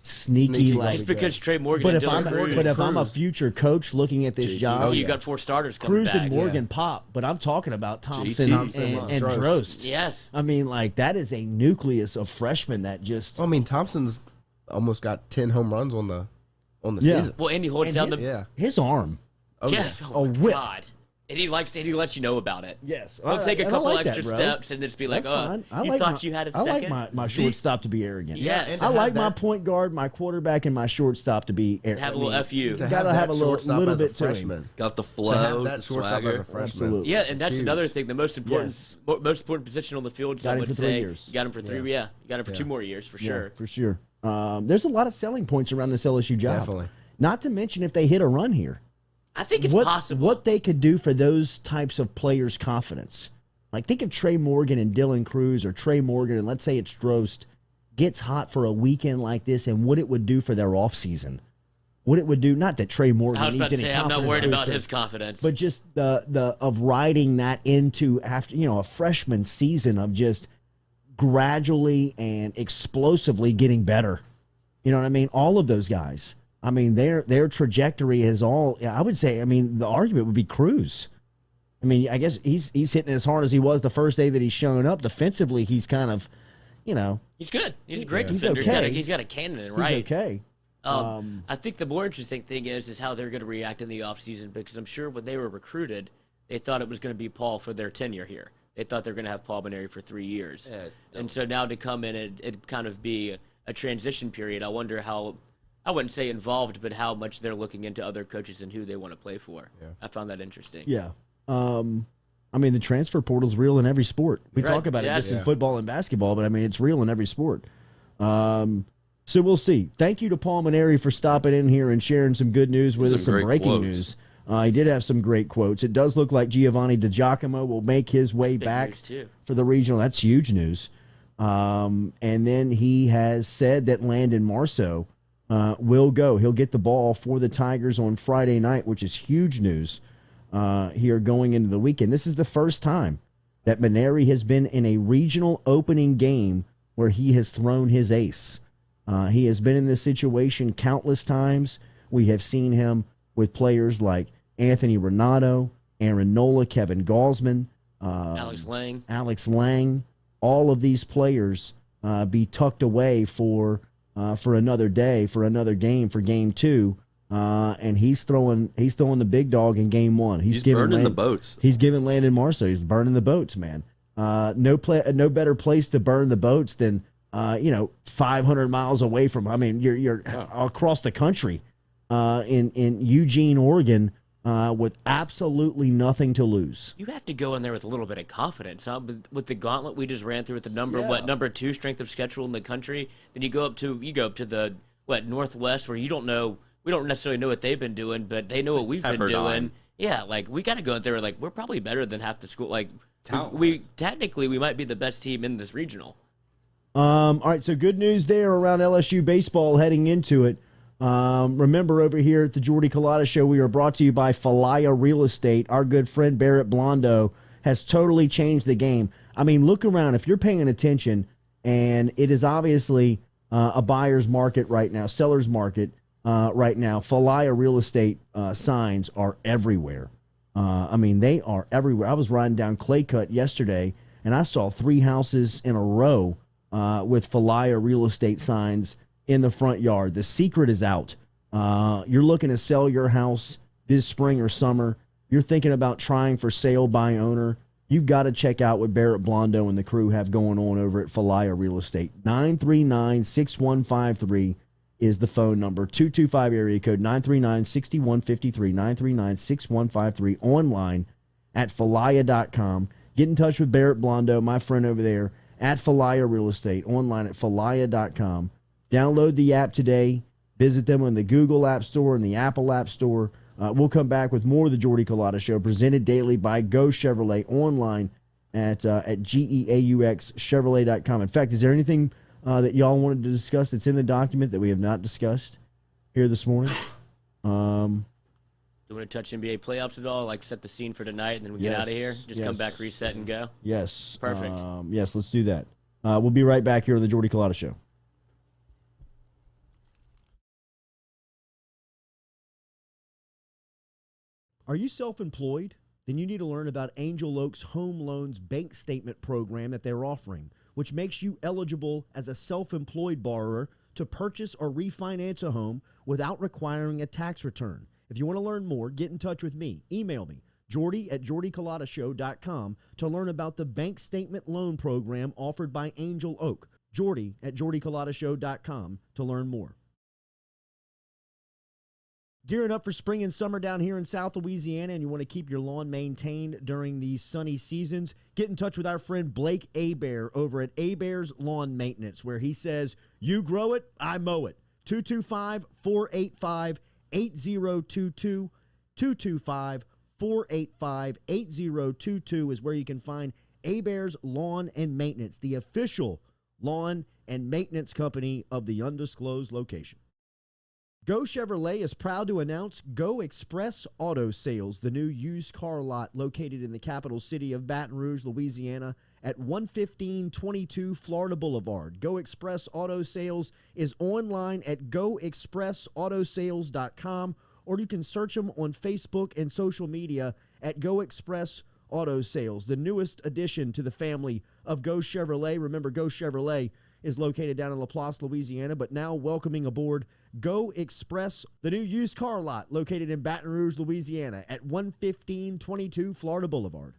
sneaky like. Just because Trey Morgan. But if I'm a future coach looking at this job, you got 4 starters coming Cruz back. and Morgan pop. But I'm talking about Thompson and Drost. Yes. I mean, like that is a nucleus of freshmen that just. I mean, Thompson's almost got 10 home runs on the season. Well, and he holds down his arm. Yes. Oh, my God. And he lets you know about it. Yes. He'll take a couple extra steps and just be like, you thought you had a second? I like my shortstop to be arrogant. Yes. I like my point guard, my quarterback, and my shortstop to be arrogant. Have a little FU. Got to have a little bit to him. Got the flow, that shortstop as a freshman. Absolutely. Yeah, and that's another thing. The most important position on the field, some would say. 3 years. You got him for 3 years. You got him for 2 more years, for sure. For sure. There's a lot of selling points around this LSU job. Definitely. Not to mention if they hit a run here. I think it's possible. What they could do for those types of players' confidence. Like, think of Trey Morgan and Dylan Cruz, or Trey Morgan, and let's say it's Drost, gets hot for a weekend like this, and what it would do for their offseason. What it would do, not that Trey Morgan needs any confidence. I'm not worried about his confidence. But just of riding that into after a freshman season of just gradually and explosively getting better. You know what I mean? All of those guys. I mean, their trajectory is all. I would say. I mean, the argument would be Cruz. I mean, I guess he's hitting as hard as he was the first day that he's shown up. Defensively, he's kind of, he's good. He's a great defender. Okay. He's got a cannon, right? He's okay. I think the more interesting thing is how they're going to react in the offseason, because I'm sure when they were recruited, they thought it was going to be Paul for their tenure here. They thought they were going to have Paul Mainieri for 3 years. And so now to come in and it kind of be a transition period, I wonder how, I wouldn't say involved, but how much they're looking into other coaches and who they want to play for. Yeah. I found that interesting. Yeah. I mean, the transfer portal's real in every sport. We talk about it just in football and basketball, but I mean, it's real in every sport. So we'll see. Thank you to Paul Mainieri for stopping in here and sharing some good news with us, some breaking news. He did have some great quotes. It does look like Giovanni DiGiacomo will make his way back for the regional. That's huge news. And then he has said that Landon Marceau will go. He'll get the ball for the Tigers on Friday night, which is huge news here going into the weekend. This is the first time that Mainieri has been in a regional opening game where he has thrown his ace. He has been in this situation countless times. We have seen him with players like Anthony Renato, Aaron Nola, Kevin Gaussman, Alex Lang. All of these players be tucked away for another day, for another game, for game 2, and he's throwing the big dog in game 1. He's burning the boats. He's giving Landon Marceau. He's burning the boats, man. No better place to burn the boats than 500 miles away from. I mean, you're across the country in Eugene, Oregon, with absolutely nothing to lose. You have to go in there with a little bit of confidence, huh? With the gauntlet we just ran through, with the number 2 strength of schedule in the country, then you go up to the Northwest, where we don't necessarily know what they've been doing, but they know what we've been doing. Yeah, like we got to go in there like we're probably better than half the school. Like we technically we might be the best team in this regional. All right, so good news there around LSU baseball heading into it. Remember, over here at the Jordy Culotta Show, we are brought to you by Falaya Real Estate. Our good friend Barrett Blondo has totally changed the game. I mean, look around. If you're paying attention, and it is obviously a buyer's market right now, seller's market right now. Falaya real estate signs are everywhere. I mean, they are everywhere. I was riding down Claycut yesterday, and I saw 3 houses in a row with Falaya real estate signs in the front yard. The secret is out. You're looking to sell your house this spring or summer. You're thinking about trying for sale by owner. You've got to check out what Barrett Blondo and the crew have going on over at Falaya Real Estate. 939-6153 is the phone number. 225 area code 939-6153, 939-6153, online at falaya.com. Get in touch with Barrett Blondo, my friend over there, at Falaya Real Estate, online at falaya.com. Download the app today. Visit them on the Google App Store and the Apple App Store. We'll come back with more of the Jordy Culotta Show, presented daily by Go Chevrolet, online at GEAUXChevrolet.com. In fact, is there anything that y'all wanted to discuss that's in the document that we have not discussed here this morning? Do you want to touch NBA playoffs at all? Like set the scene for tonight, and then we get out of here? Just come back, reset, and go? Yes. Perfect. Yes, let's do that. We'll be right back here on the Jordy Culotta Show. Are you self-employed? Then you need to learn about Angel Oak's Home Loans Bank Statement program that they're offering, which makes you eligible as a self-employed borrower to purchase or refinance a home without requiring a tax return. If you want to learn more, get in touch with me. Email me, Jordy at jordyculotta.show.com, to learn about the bank statement loan program offered by Angel Oak. Jordy at jordyculotta.show.com to learn more. Gearing up for spring and summer down here in South Louisiana, and you want to keep your lawn maintained during these sunny seasons, get in touch with our friend Blake Abear over at Abear's Lawn Maintenance, where he says, you grow it, I mow it. 225-485-8022. 225-485-8022 is where you can find Abear's Lawn and Maintenance, the official lawn and maintenance company of the undisclosed location. Go Chevrolet is proud to announce Go Express Auto Sales, the new used car lot located in the capital city of Baton Rouge, Louisiana, at 11522 Florida Boulevard. Go Express Auto Sales is online at goexpressautosales.com, or you can search them on Facebook and social media at Go Express Auto Sales, the newest addition to the family of Go Chevrolet. Remember, Go Chevrolet is located down in Laplace, Louisiana, but now welcoming aboard Go Express, the new used car lot located in Baton Rouge, Louisiana at 11522 Florida Boulevard.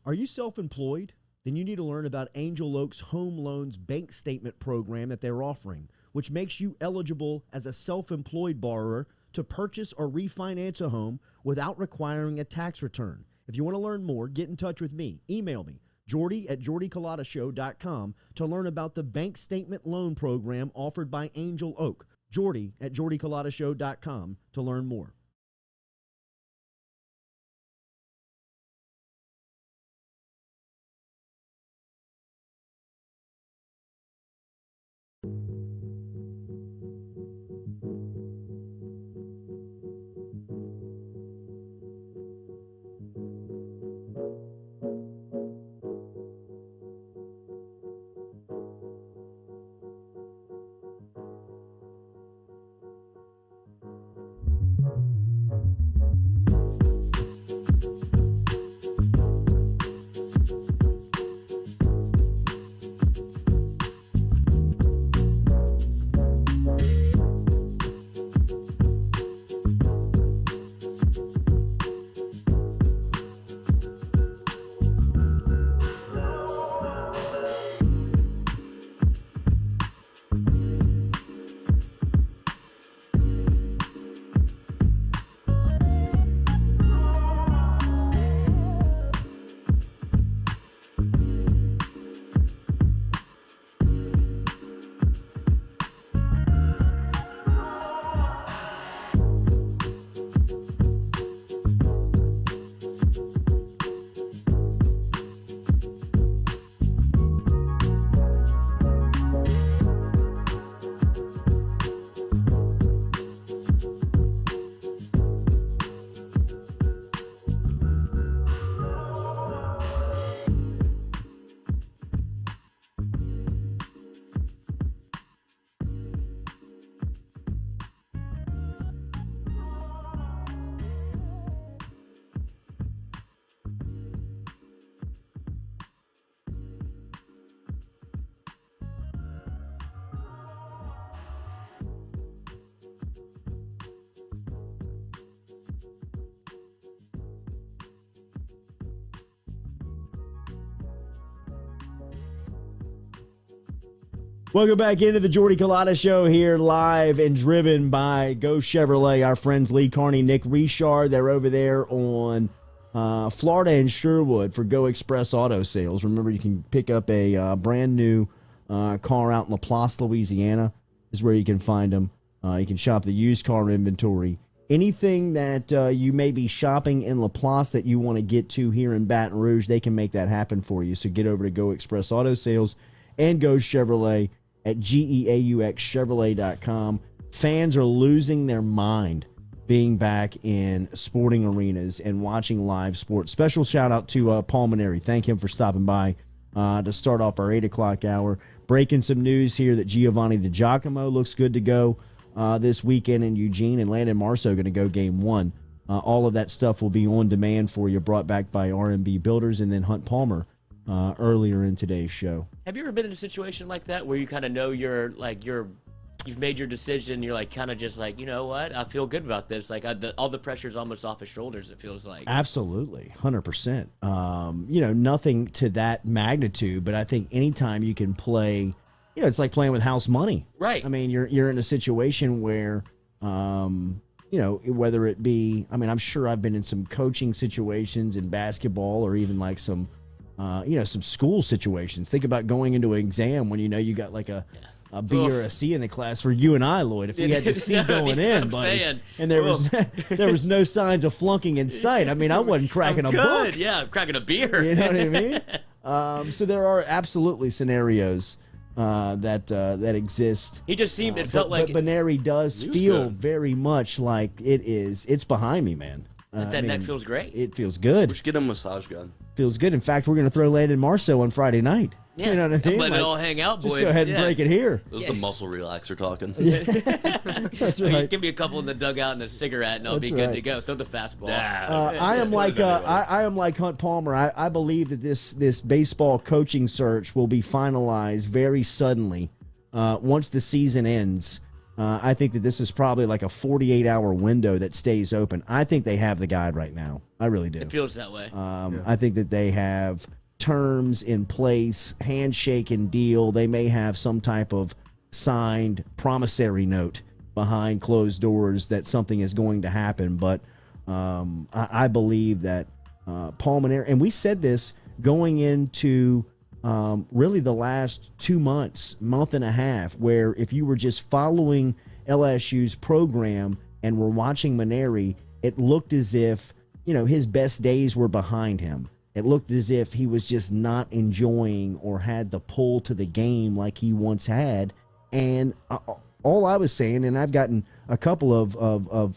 Are you self-employed? Then you need to learn about Angel Oak's Home Loans Bank Statement program that they're offering, which makes you eligible as a self-employed borrower to purchase or refinance a home without requiring a tax return. If you want to learn more, get in touch with me. Email me, Jordy at jordyculotta.show.com, to learn about the bank statement loan program offered by Angel Oak. Jordy at jordyculotta.show.com to learn more. Welcome back into the Jordy Culotta Show here, live and driven by Go Chevrolet. Our friends Lee Carney, Nick Richard, they're over there on Florida and Sherwood for Go Express Auto Sales. Remember, you can pick up a brand new car out in LaPlace, Louisiana, is where you can find them. You can shop the used car inventory. Anything that you may be shopping in LaPlace that you want to get to here in Baton Rouge, they can make that happen for you. So get over to Go Express Auto Sales and Go Chevrolet at GEAUXchevrolet.com. Fans are losing their mind being back in sporting arenas and watching live sports. Special shout out to Paul Mainieri. Thank him for stopping by to start off our 8 o'clock hour. Breaking some news here that Giovanni DiGiacomo looks good to go this weekend in Eugene, and Landon Marceau going to go game 1. All of that stuff will be on demand for you, brought back by R&B Builders, and then Hunt Palmer earlier in today's show. Have you ever been in a situation like that where you kind of know you've made your decision, you're like kind of just like, you know what, I feel good about this, like all the pressure's almost off his shoulders, it feels like. Absolutely, 100%. Nothing to that magnitude, but I think anytime you can play, it's like playing with house money. Right. I mean, you're in a situation where, whether it be, I'm sure I've been in some coaching situations in basketball or even like some school situations. Think about going into an exam when you got like a B or a C in the class for you and I, Lloyd. If we had the C going in, buddy, and there was no signs of flunking in sight. I wasn't cracking a book. Yeah, I'm cracking a beer. You know what I mean? So there are absolutely scenarios that exist. He just seemed, it felt like Mainieri does feel very much like it's behind me, man. That neck feels great. It feels good. We should get a massage gun. Feels good. In fact, we're going to throw Landon Marceau on Friday night. Yeah. You know what I mean? Let it all hang out, boys. Just go ahead and break it here. Those are the muscle relaxer talking. That's right. Give me a couple in the dugout and a cigarette, and I'll be good to go. Throw the fastball. I am like Hunt Palmer. I believe that this baseball coaching search will be finalized very suddenly once the season ends. I think that this is probably like a 48-hour window that stays open. I think they have the guy right now. I really do. It feels that way. I think that they have terms in place, handshake and deal. They may have some type of signed promissory note behind closed doors that something is going to happen. But I believe that Paul Mainieri, and we said this going into really the last 2 months, month and a half, where if you were just following LSU's program and were watching Mainieri, it looked as if, his best days were behind him. It looked as if he was just not enjoying or had the pull to the game like he once had. And all I was saying, and I've gotten a couple of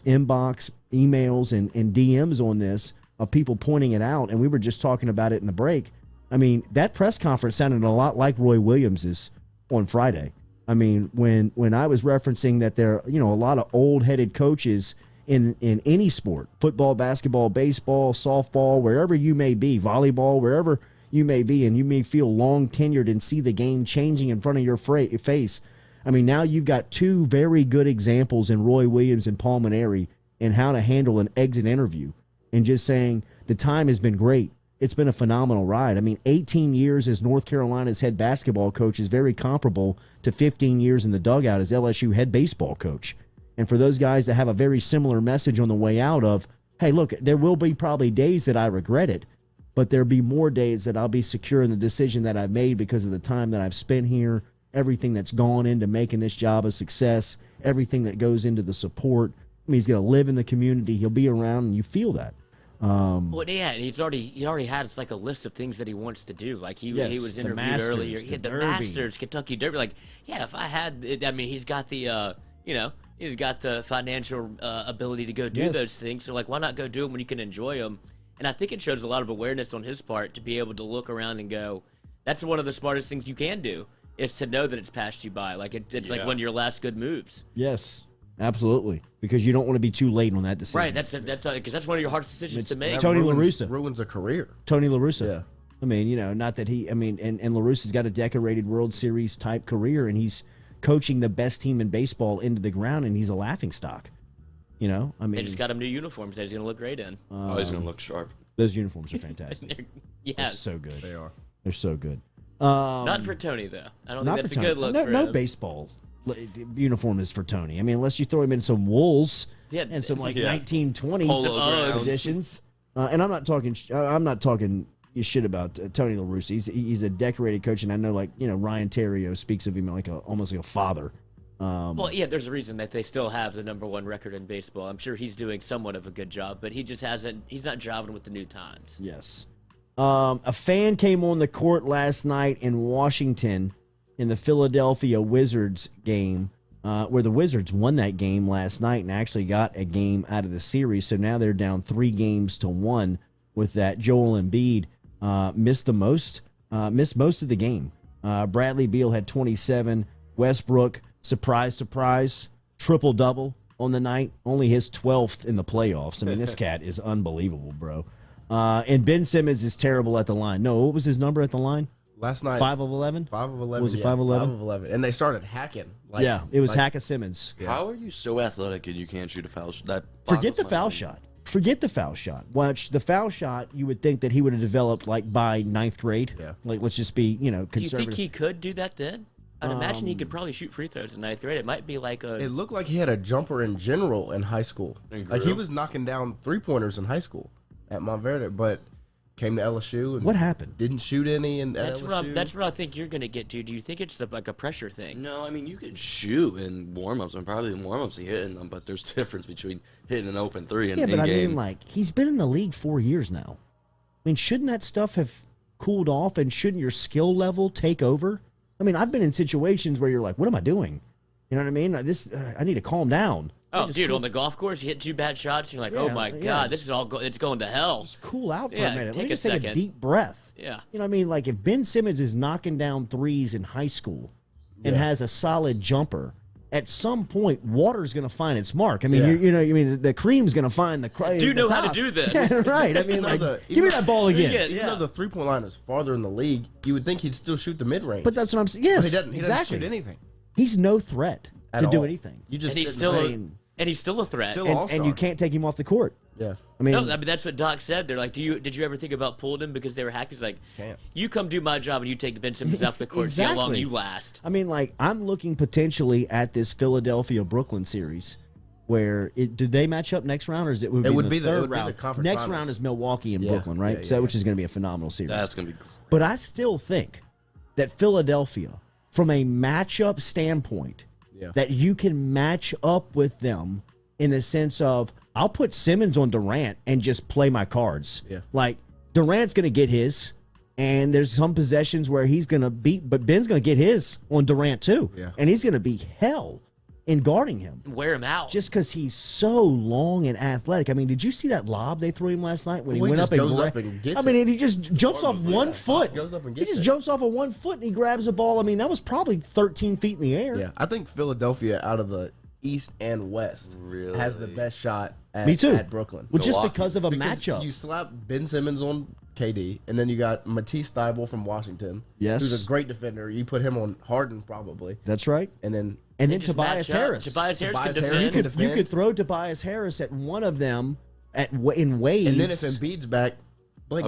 inbox emails and DMs on this of people pointing it out, and we were just talking about it in the break. That press conference sounded a lot like Roy Williams's on Friday. When I was referencing that there, a lot of old-headed coaches in any sport, football, basketball, baseball, softball, wherever you may be, volleyball, wherever you may be, and you may feel long-tenured and see the game changing in front of your face. Now you've got two very good examples in Roy Williams and Paul Mainieri in how to handle an exit interview and just saying the time has been great. It's been a phenomenal ride. 18 years as North Carolina's head basketball coach is very comparable to 15 years in the dugout as LSU head baseball coach. And for those guys that have a very similar message on the way out of, hey, look, there will be probably days that I regret it, but there'll be more days that I'll be secure in the decision that I've made because of the time that I've spent here, everything that's gone into making this job a success, everything that goes into the support. He's going to live in the community. He'll be around, and you feel that. Well, yeah, he already had, it's like a list of things that he wants to do. Like he was interviewed earlier. He had the Masters, Kentucky Derby. Like, yeah, if I had it, he's got the, he's got the financial ability to go do those things. So, like, why not go do them when you can enjoy them? And I think it shows a lot of awareness on his part to be able to look around and go, that's one of the smartest things you can do, is to know that it's passed you by. Like, it's like one of your last good moves. Yes. Absolutely, because you don't want to be too late on that decision. Right, that's because that's one of your hardest decisions to make. Tony La Russa ruins a career. Tony La Russa. Yeah. Not that he. And La Russa's got a decorated World Series type career, and he's coaching the best team in baseball into the ground, and he's a laughingstock. They just got him new uniforms that he's going to look great in. He's going to look sharp. Those uniforms are fantastic. Yes, they're so good. They are. They're so good. Not for Tony, though. I don't think that's a good look for him. No baseball uniform is for Tony. I mean, unless you throw him in some wools and some 1920s editions. And I'm not talking shit about Tony La Russa. He's a decorated coach, and I know Ryan Terrio speaks of him almost like a father. Well, yeah, there's a reason that they still have the #1 record in baseball. I'm sure he's doing somewhat of a good job, but he just hasn't. He's not driving with the new times. Yes. A fan came on the court last night in Washington in the Philadelphia Wizards game, where the Wizards won that game last night and actually got a game out of the series. So now they're down 3-1 with that. Joel Embiid missed most of the game. Bradley Beal had 27. Westbrook, surprise, triple-double on the night. Only his 12th in the playoffs. I mean, this cat is unbelievable, bro. And Ben Simmons is terrible at the line. No, what was his number at the line? Last night. 5 of 11? 5 of 11. Was it 5 of 11? 5 of 11. And they started hacking. It was Hack of Simmons. Yeah. How are you so athletic and you can't shoot a foul shot? Forget the foul shot. Watch the foul shot. You would think that he would have developed by 9th grade. Yeah. Let's just be, conservative. Do you think he could do that then? I'd imagine he could probably shoot free throws in 9th grade. It might be It looked like he had a jumper in general in high school. He was knocking down 3-pointers in high school at Montverde, but came to LSU and what happened? Didn't shoot any in LSU. That's what I think you're going to get to. Do you think it's like a pressure thing? No, I mean, you can shoot in warm-ups, and probably in warm-ups he's hitting them, but there's a difference between hitting an open 3 and in-game. I mean, he's been in the league 4 years now. I mean, shouldn't that stuff have cooled off, and shouldn't your skill level take over? I mean, I've been in situations where you're like, what am I doing? You know what I mean? I need to calm down. Oh, dude, on the golf course, you hit 2 bad shots, and you're like, oh, my God, this is it's going to hell. Just cool out for a minute. Let me just take a deep breath. Yeah. You know what I mean? Like, if Ben Simmons is knocking down threes in high school and has a solid jumper, at some point, water's going to find its mark. I mean, the cream's going to find the Do you know how to do this? Yeah, right. I mean, give me that ball again. Even though the 3-point line is farther in the league, you would think he'd still shoot the mid-range. But that's what I'm saying. Yes, he doesn't shoot anything. He's no threat to do anything. You just and he's still a threat. And you can't take him off the court. Yeah. I mean, that's what Doc said. They're like, did you ever think about pulling him because they were hacked? He's like, can't. You come do my job and you take Ben Simmons off the court. Exactly. See how long you last. I mean, I'm looking potentially at this Philadelphia-Brooklyn series where do they match up next round, or is it would be the third round? The next finals. round is Milwaukee and Brooklyn, right? Which is going to be a phenomenal series. That's going to be great. But I still think that Philadelphia, from a matchup standpoint, that you can match up with them in the sense of, I'll put Simmons on Durant and just play my cards. Yeah. Like, Durant's going to get his, and there's some possessions where he's going to beat, but Ben's going to get his on Durant too. Yeah. And he's going to be hell in guarding him. Wear him out. Just because he's so long and athletic. I mean, did you see that lob they threw him last night when he went up and goes up and gets it? He just jumps off 1 foot. Goes up and he just jumps off of 1 foot and he grabs the ball. I mean, that was probably 13 feet in the air. Yeah, I think Philadelphia out of the East and West has the best shot at Brooklyn. Well, just because of a matchup. You slap Ben Simmons on KD, and then you got Matisse Thybulle from Washington, who's a great defender. You put him on Harden probably. That's right. And then Tobias Harris. Tobias Harris can defend. You could throw Tobias Harris at one of them in waves. And then if Embiid's back, Blake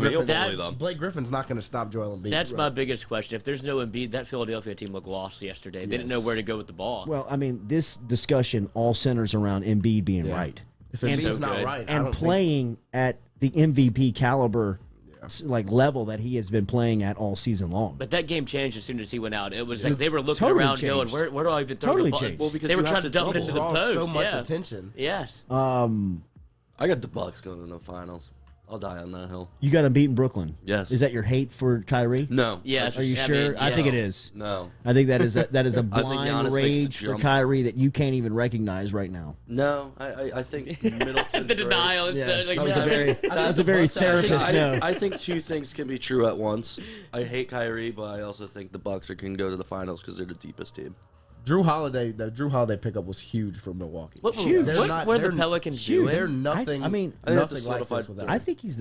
Griffin's not going to stop Joel Embiid. That's my biggest question. If there's no Embiid, that Philadelphia team looked lost yesterday. They didn't know where to go with the ball. Well, I mean, this discussion all centers around Embiid being right. If Embiid's not right, and playing at the MVP caliber level that he has been playing at all season long. But that game changed as soon as he went out. It was like they were looking around going, where do I even throw the ball? Changed. Well, because they were trying to dump it into the post. So much attention. Yes. I got the Bucks going to the finals. I'll die on that hill. You got them beating Brooklyn. Yes. Is that your hate for Kyrie? No. Yes. Are you sure? I think it is. No. I think that is a blind rage for Kyrie that you can't even recognize right now. No. I think Middleton's the denial. Yes. That was a very therapist no. I think two things can be true at once. I hate Kyrie, but I also think the Bucks can go to the finals because they're the deepest team. The Drew Holiday pickup was huge for Milwaukee. Huge. What are the Pelicans doing? They're nothing. Nothing like this without. I think he's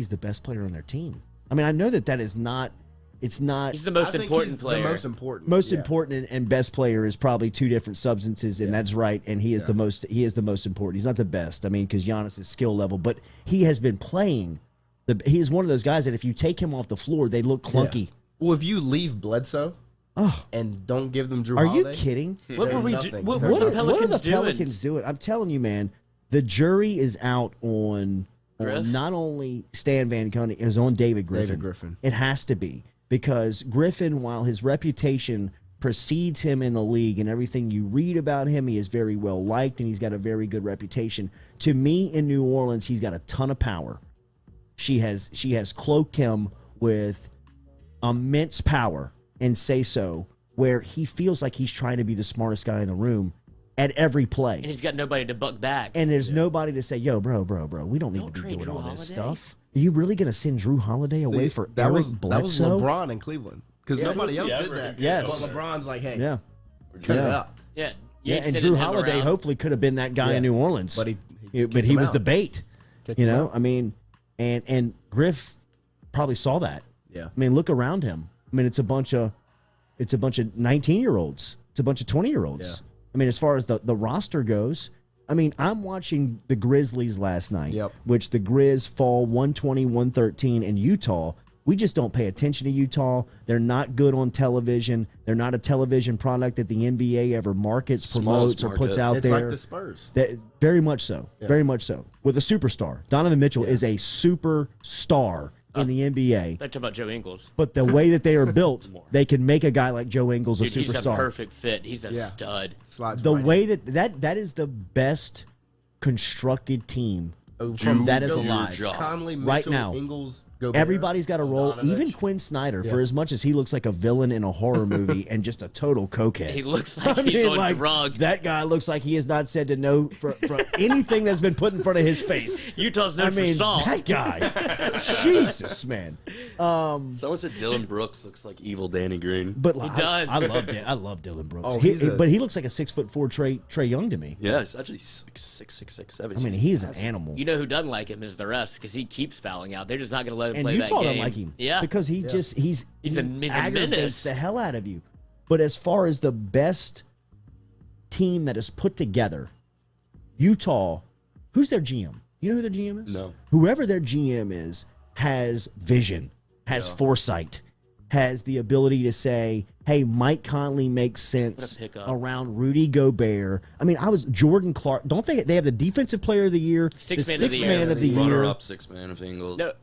the best player on their team. I mean, I know that is not. It's not. He's the most important player. The most important. Most important and best player is probably two different substances, and that's right. And he is the most. He is the most important. He's not the best. I mean, because Giannis is skill level, but he has been playing. He is one of those guys that if you take him off the floor, they look clunky. Well, if you leave Bledsoe and don't give them Drew Are Holiday, you kidding? What were we? nothing. What They're were the nothing. What are Pelicans the doing? Pelicans doing? I'm telling you, man, the jury is out on Griff? not only Stan Van Gundy, is on David Griffin. David Griffin. It has to be, because Griffin, while his reputation precedes him in the league and everything you read about him, he is very well liked and he's got a very good reputation. To me, in New Orleans, he's got a ton of power. She has cloaked him with immense power and say so, where he feels like he's trying to be the smartest guy in the room at every play. And he's got nobody to buck back. And there's nobody to say, yo, bro, we don't need Don't to be trade doing Drew all this Holiday. stuff. Are you really going to send Drew Holiday away for that Arik was Bledsoe? LeBron in Cleveland because nobody else did that. Yes. But LeBron's like, hey, Yeah. cut it Yeah. out. Yeah. Yeah, and extended Drew him Holiday around. hopefully could have been that guy in Yeah. New Orleans. But he but he was the bait. Kicked You him know, out. I mean, and Griff probably saw that. Yeah. I mean, look around him. I mean, it's a bunch of 19-year-olds. It's a bunch of 20-year-olds. Yeah. I mean, as far as the roster goes, I mean, I'm watching the Grizzlies last night, Yep. which the Grizz fall 120-113 in Utah. We just don't pay attention to Utah. They're not good on television. They're not a television product that the NBA ever markets, Smallest promotes, or puts market. out It's there. like the Spurs. That, very much so. Very much so. With a superstar. Donovan Mitchell is a superstar in the NBA. Let's talk about Joe Ingles. But the way that they are built, they can make a guy like Joe Ingles a Dude, he's a superstar. perfect fit. He's a Yeah. stud. Slides The right way that is the best constructed team in. from that is do your alive. job. Conley, Mitchell, Right now. Ingles, Gobert, Everybody's got a role. Bogdanovich. Even Quinn Snyder, for as much as he looks like a villain in a horror movie and just a total cokehead. He looks like he's on drugs. That guy looks like he has not said to no for anything that's been put in front of his face. Utah's known I mean, for salt. that guy. Jesus, man. Someone said Dylan Brooks looks like evil Danny Green. But He does. I love Dylan Brooks. Oh, But he looks like a 6'4" Trey Young to me. Yeah, he's actually 6'6", 6'7". I mean, he's an animal. You know who doesn't like him is the refs because he keeps fouling out. They're just not going to let him And play Utah that game. don't like him. Yeah. Because he He's a aggravates menace. the hell out of you. But as far as the best team that is put together, Utah, who's their GM? You know who their GM is? No. Whoever their GM is has vision, has foresight, has the ability to say, hey, Mike Conley makes sense pickup. around Rudy Gobert. I mean, Jordan Clark. Don't they have the defensive player of the year? Sixth the man of the sixth year. man of the year. Runner-up 6-man of Ingles. No,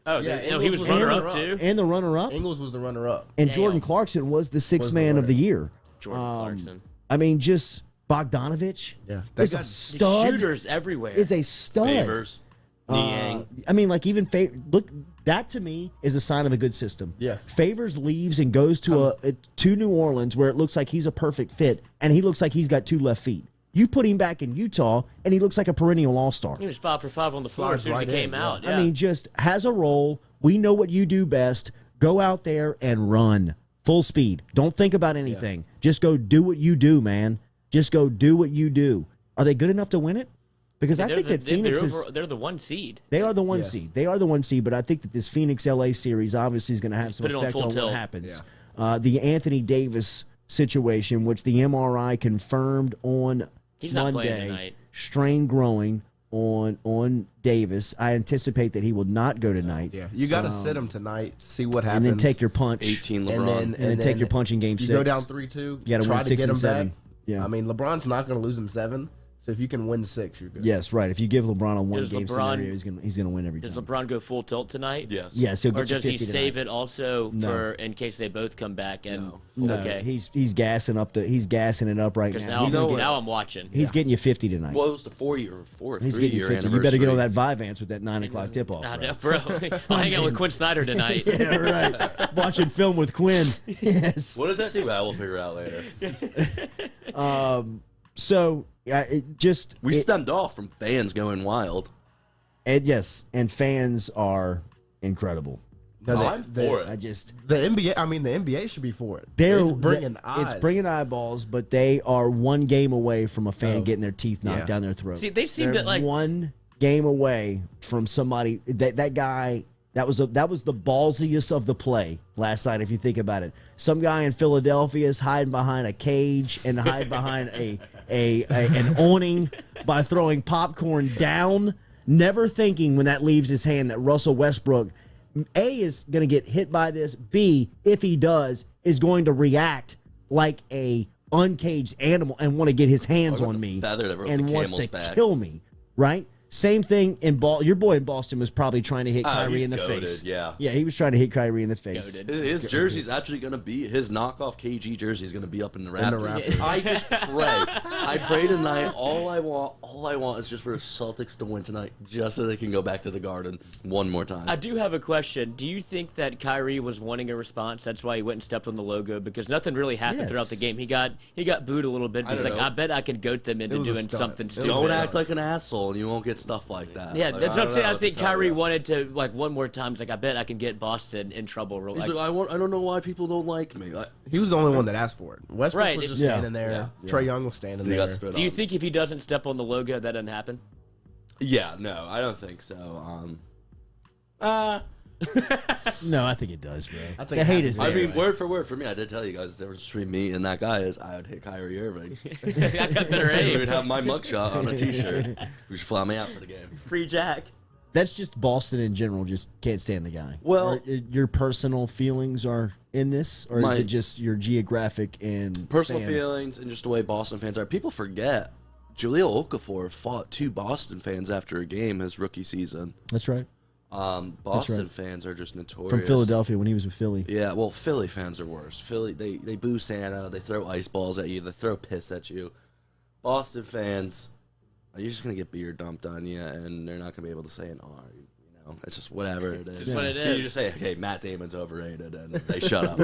Yeah, he was Ingles was runner-up runner-up. too. And the runner-up. Ingles was the runner-up. And Damn. Jordan Clarkson was the sixth Was the man of winner. the year. Jordan Clarkson. I mean, just Bogdanovich. Yeah. Is a That stud. Shooters everywhere. Is a stud. Favors. Niang. I mean, like even look, that to me is a sign of a good system. Yeah. Favors leaves and goes to to New Orleans where it looks like he's a perfect fit, and he looks like he's got two left feet. You put him back in Utah, and he looks like a perennial all-star. He was 5 for 5 on the floor as Slides soon as he right came in, out. I Yeah. mean, just has a role. We know what you do best. Go out there and run full speed. Don't think about anything. Just go do what you do, man. Just go do what you do. Are they good enough to win it? Because I think that Phoenix is. they're the one seed. They are the one Yeah. seed. They are the one seed, but I think that this Phoenix LA series obviously is going to have some put it on effect full on tilt. what happens. The Anthony Davis situation, which the MRI confirmed on He's not playing Monday, tonight. strain growing on Davis. I anticipate that he will not go tonight. Yeah, you got to sit him tonight, see what happens, And then take your punch. 18 LeBron. and then take your punch in game you 6. go down 3-2. You gotta try win to 6 get and him 7. back. Yeah. I mean, LeBron's not going to lose him 7. So if you can win 6, you're good. Yes, right. If you give LeBron a one Does game LeBron- scenario, he's gonna win every Does time. LeBron go full tilt tonight? Yes. Yes, he'll Or get you does he 50 save tonight. it also No. for in case they both come back and No, okay? he's gassing it up right Because now. now, He's, now I'm watching. he's getting you 50 tonight. Well, it was the 4-year, He's getting you 3-year 50. anniversary. You better get on that Vyvanse with that 9 o'clock tip off. I know, bro. I'll hang out with Quinn Snyder tonight. Yeah, right. Watching film with Quinn. Yes. What does that do? I will figure out later. So We stemmed off from fans going wild. and yes, and fans are incredible. No, I'm for I it. just The NBA should be for it. they're It's bringing eyes. It's bringing eyeballs, but they are one game away from a fan Oh. getting their teeth knocked Yeah. down their throat. See, they seem They're to like. one game away from somebody that guy. That was the ballsiest of the play last night. If you think about it, some guy in Philadelphia is hiding behind a cage and hide behind an awning by throwing popcorn down, never thinking when that leaves his hand that Russell Westbrook A, is going to get hit by this. B, if he does, is going to react like a uncaged animal and want to get his hands on me and wants to kill me, right? Same thing in your boy in Boston was probably trying to hit Kyrie in the face. Yeah, he was trying to hit Kyrie in the face. His jersey's actually going to be his knockoff KG jersey is going to be up in the Raptors. I just pray. I pray tonight. All I want is just for the Celtics to win tonight, just so they can go back to the Garden one more time. I do have a question. Do you think that Kyrie was wanting a response? That's why he went and stepped on the logo, because nothing really happened throughout the game. He got booed a little bit. He's like, I bet I can goat them into doing something stupid. Don't act like an asshole, and you won't get stuff like that. Yeah, that's what I'm saying. I think Kyrie wanted to, like, one more time. He's like, I bet I can get Boston in trouble. He's like, I don't know why people don't like me. He was the only one that asked for it. Westbrook was just standing there. Yeah. Trae Young was standing there. Do you think if he doesn't step on the logo, that doesn't happen? Yeah, no, I don't think so. No, I think it does, bro. I think the hate is there. I mean, word for word, for me, I did tell you guys the difference between me and that guy is I would hit Kyrie Irving. I got better He aim. would have my mugshot on a T-shirt. We should fly me out for the game. Free Jack. That's just Boston in general. Just can't stand the guy. Well, your personal feelings are in this, or is it just your geographic and personal feelings and just the way Boston fans are? People forget Jahlil Okafor fought 2 Boston fans after a game his rookie season. That's right. Boston fans are just notorious. From Philadelphia when he was with Philly. Yeah, well, Philly fans are worse. Philly, they boo Santa, they throw ice balls at you, they throw piss at you. Boston fans, you're just gonna get beer dumped on you, and they're not gonna be able to say an R. You know, it's just whatever it is. It's what it is. You just say, "Okay, Matt Damon's overrated," and they shut up.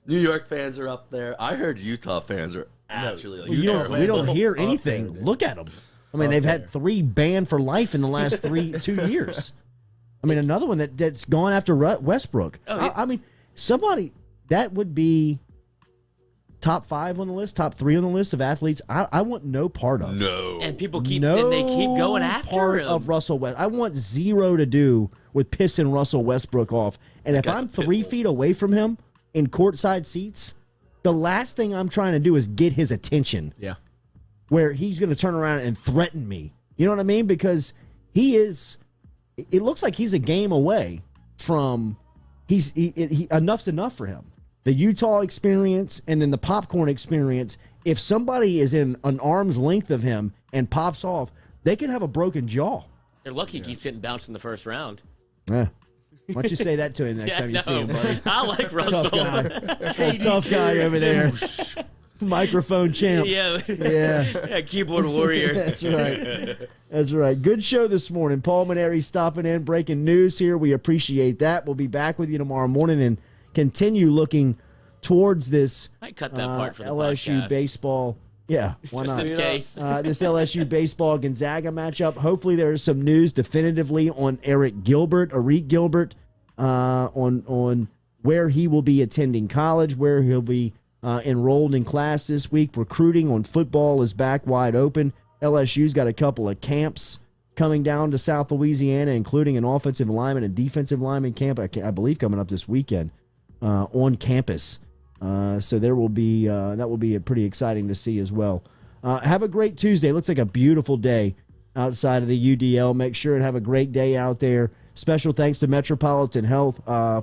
New York fans are up there. I heard Utah fans are actually like. We don't hear anything. Look at them. I mean, they've had 3 banned for life in the last 2 years. I mean, another one that's gone after Westbrook. I mean, somebody that would be top 5 on the list, top 3 on the list of athletes. I want no part of. No. And people keep going after part him. of Russell West. I want 0 to do with pissing Russell Westbrook off. And if I'm 3 feet away from him in courtside seats, the last thing I'm trying to do is get his attention. Yeah. Where he's going to turn around and threaten me. You know what I mean? Because it looks like he's a game away from, enough's enough for him. The Utah experience and then the popcorn experience, if somebody is in an arm's length of him and pops off, they could have a broken jaw. They're lucky he keeps getting bounced in the first round. Yeah. Why don't you say that to him next time you see him, buddy? I like Russell. Tough guy over there. Microphone champ. Yeah, keyboard warrior. That's right. Good show this morning. Paul Mainieri stopping in, breaking news here. We appreciate that. We'll be back with you tomorrow morning and continue looking towards this I cut that part for the LSU podcast. baseball. Yeah, why Just not? in case. This LSU baseball Gonzaga matchup. Hopefully, there is some news definitively on Arik Gilbert, on where he will be attending college, where he'll be enrolled in class this week. Recruiting on football is back wide open. LSU's got a couple of camps coming down to South Louisiana, including an offensive lineman and defensive lineman camp, I believe, coming up this weekend on campus. So there will be that will be pretty exciting to see as well. Have a great Tuesday. Looks like a beautiful day outside of the UDL. Make sure and have a great day out there. Special thanks to Metropolitan Health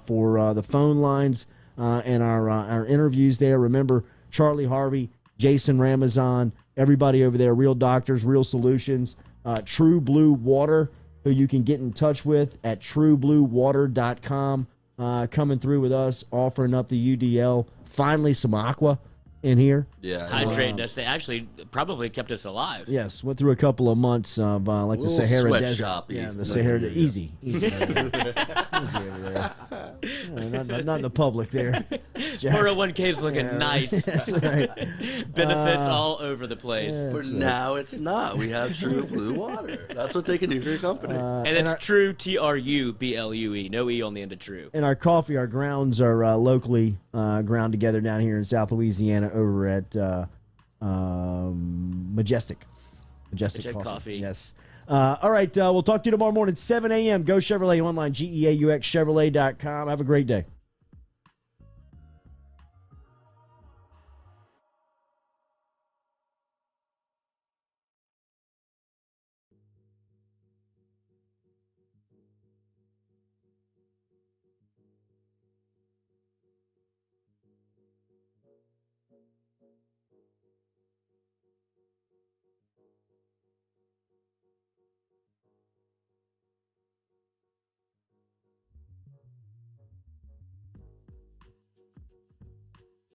for the phone lines and our interviews there. Remember, Charlie Harvey, Jason Ramazan, everybody over there, Real Doctors, Real Solutions, True Blue Water, who you can get in touch with at truebluewater.com. Coming through with us, offering up the UDL. Finally, some aqua in here. Yeah. Hydrating us. They actually probably kept us alive. Yes, went through a couple of months of like the Sahara Desert. Sweatshop-y. Yeah, the Sahara Desert. Easy. Easy over there. Not in the public there. 401k's looking nice. That's right. Benefits all over the place. But now it's not. We have True Blue Water. That's what they can do for your company. And it's True, TRUBLUE. No E on the end of True. And our coffee, our grounds are locally ground together down here in South Louisiana over at Majestic. Majestic Coffee. Yes. All right. We'll talk to you tomorrow morning, 7 a.m. Go Chevrolet online, GEAUXChevrolet.com. Have a great day.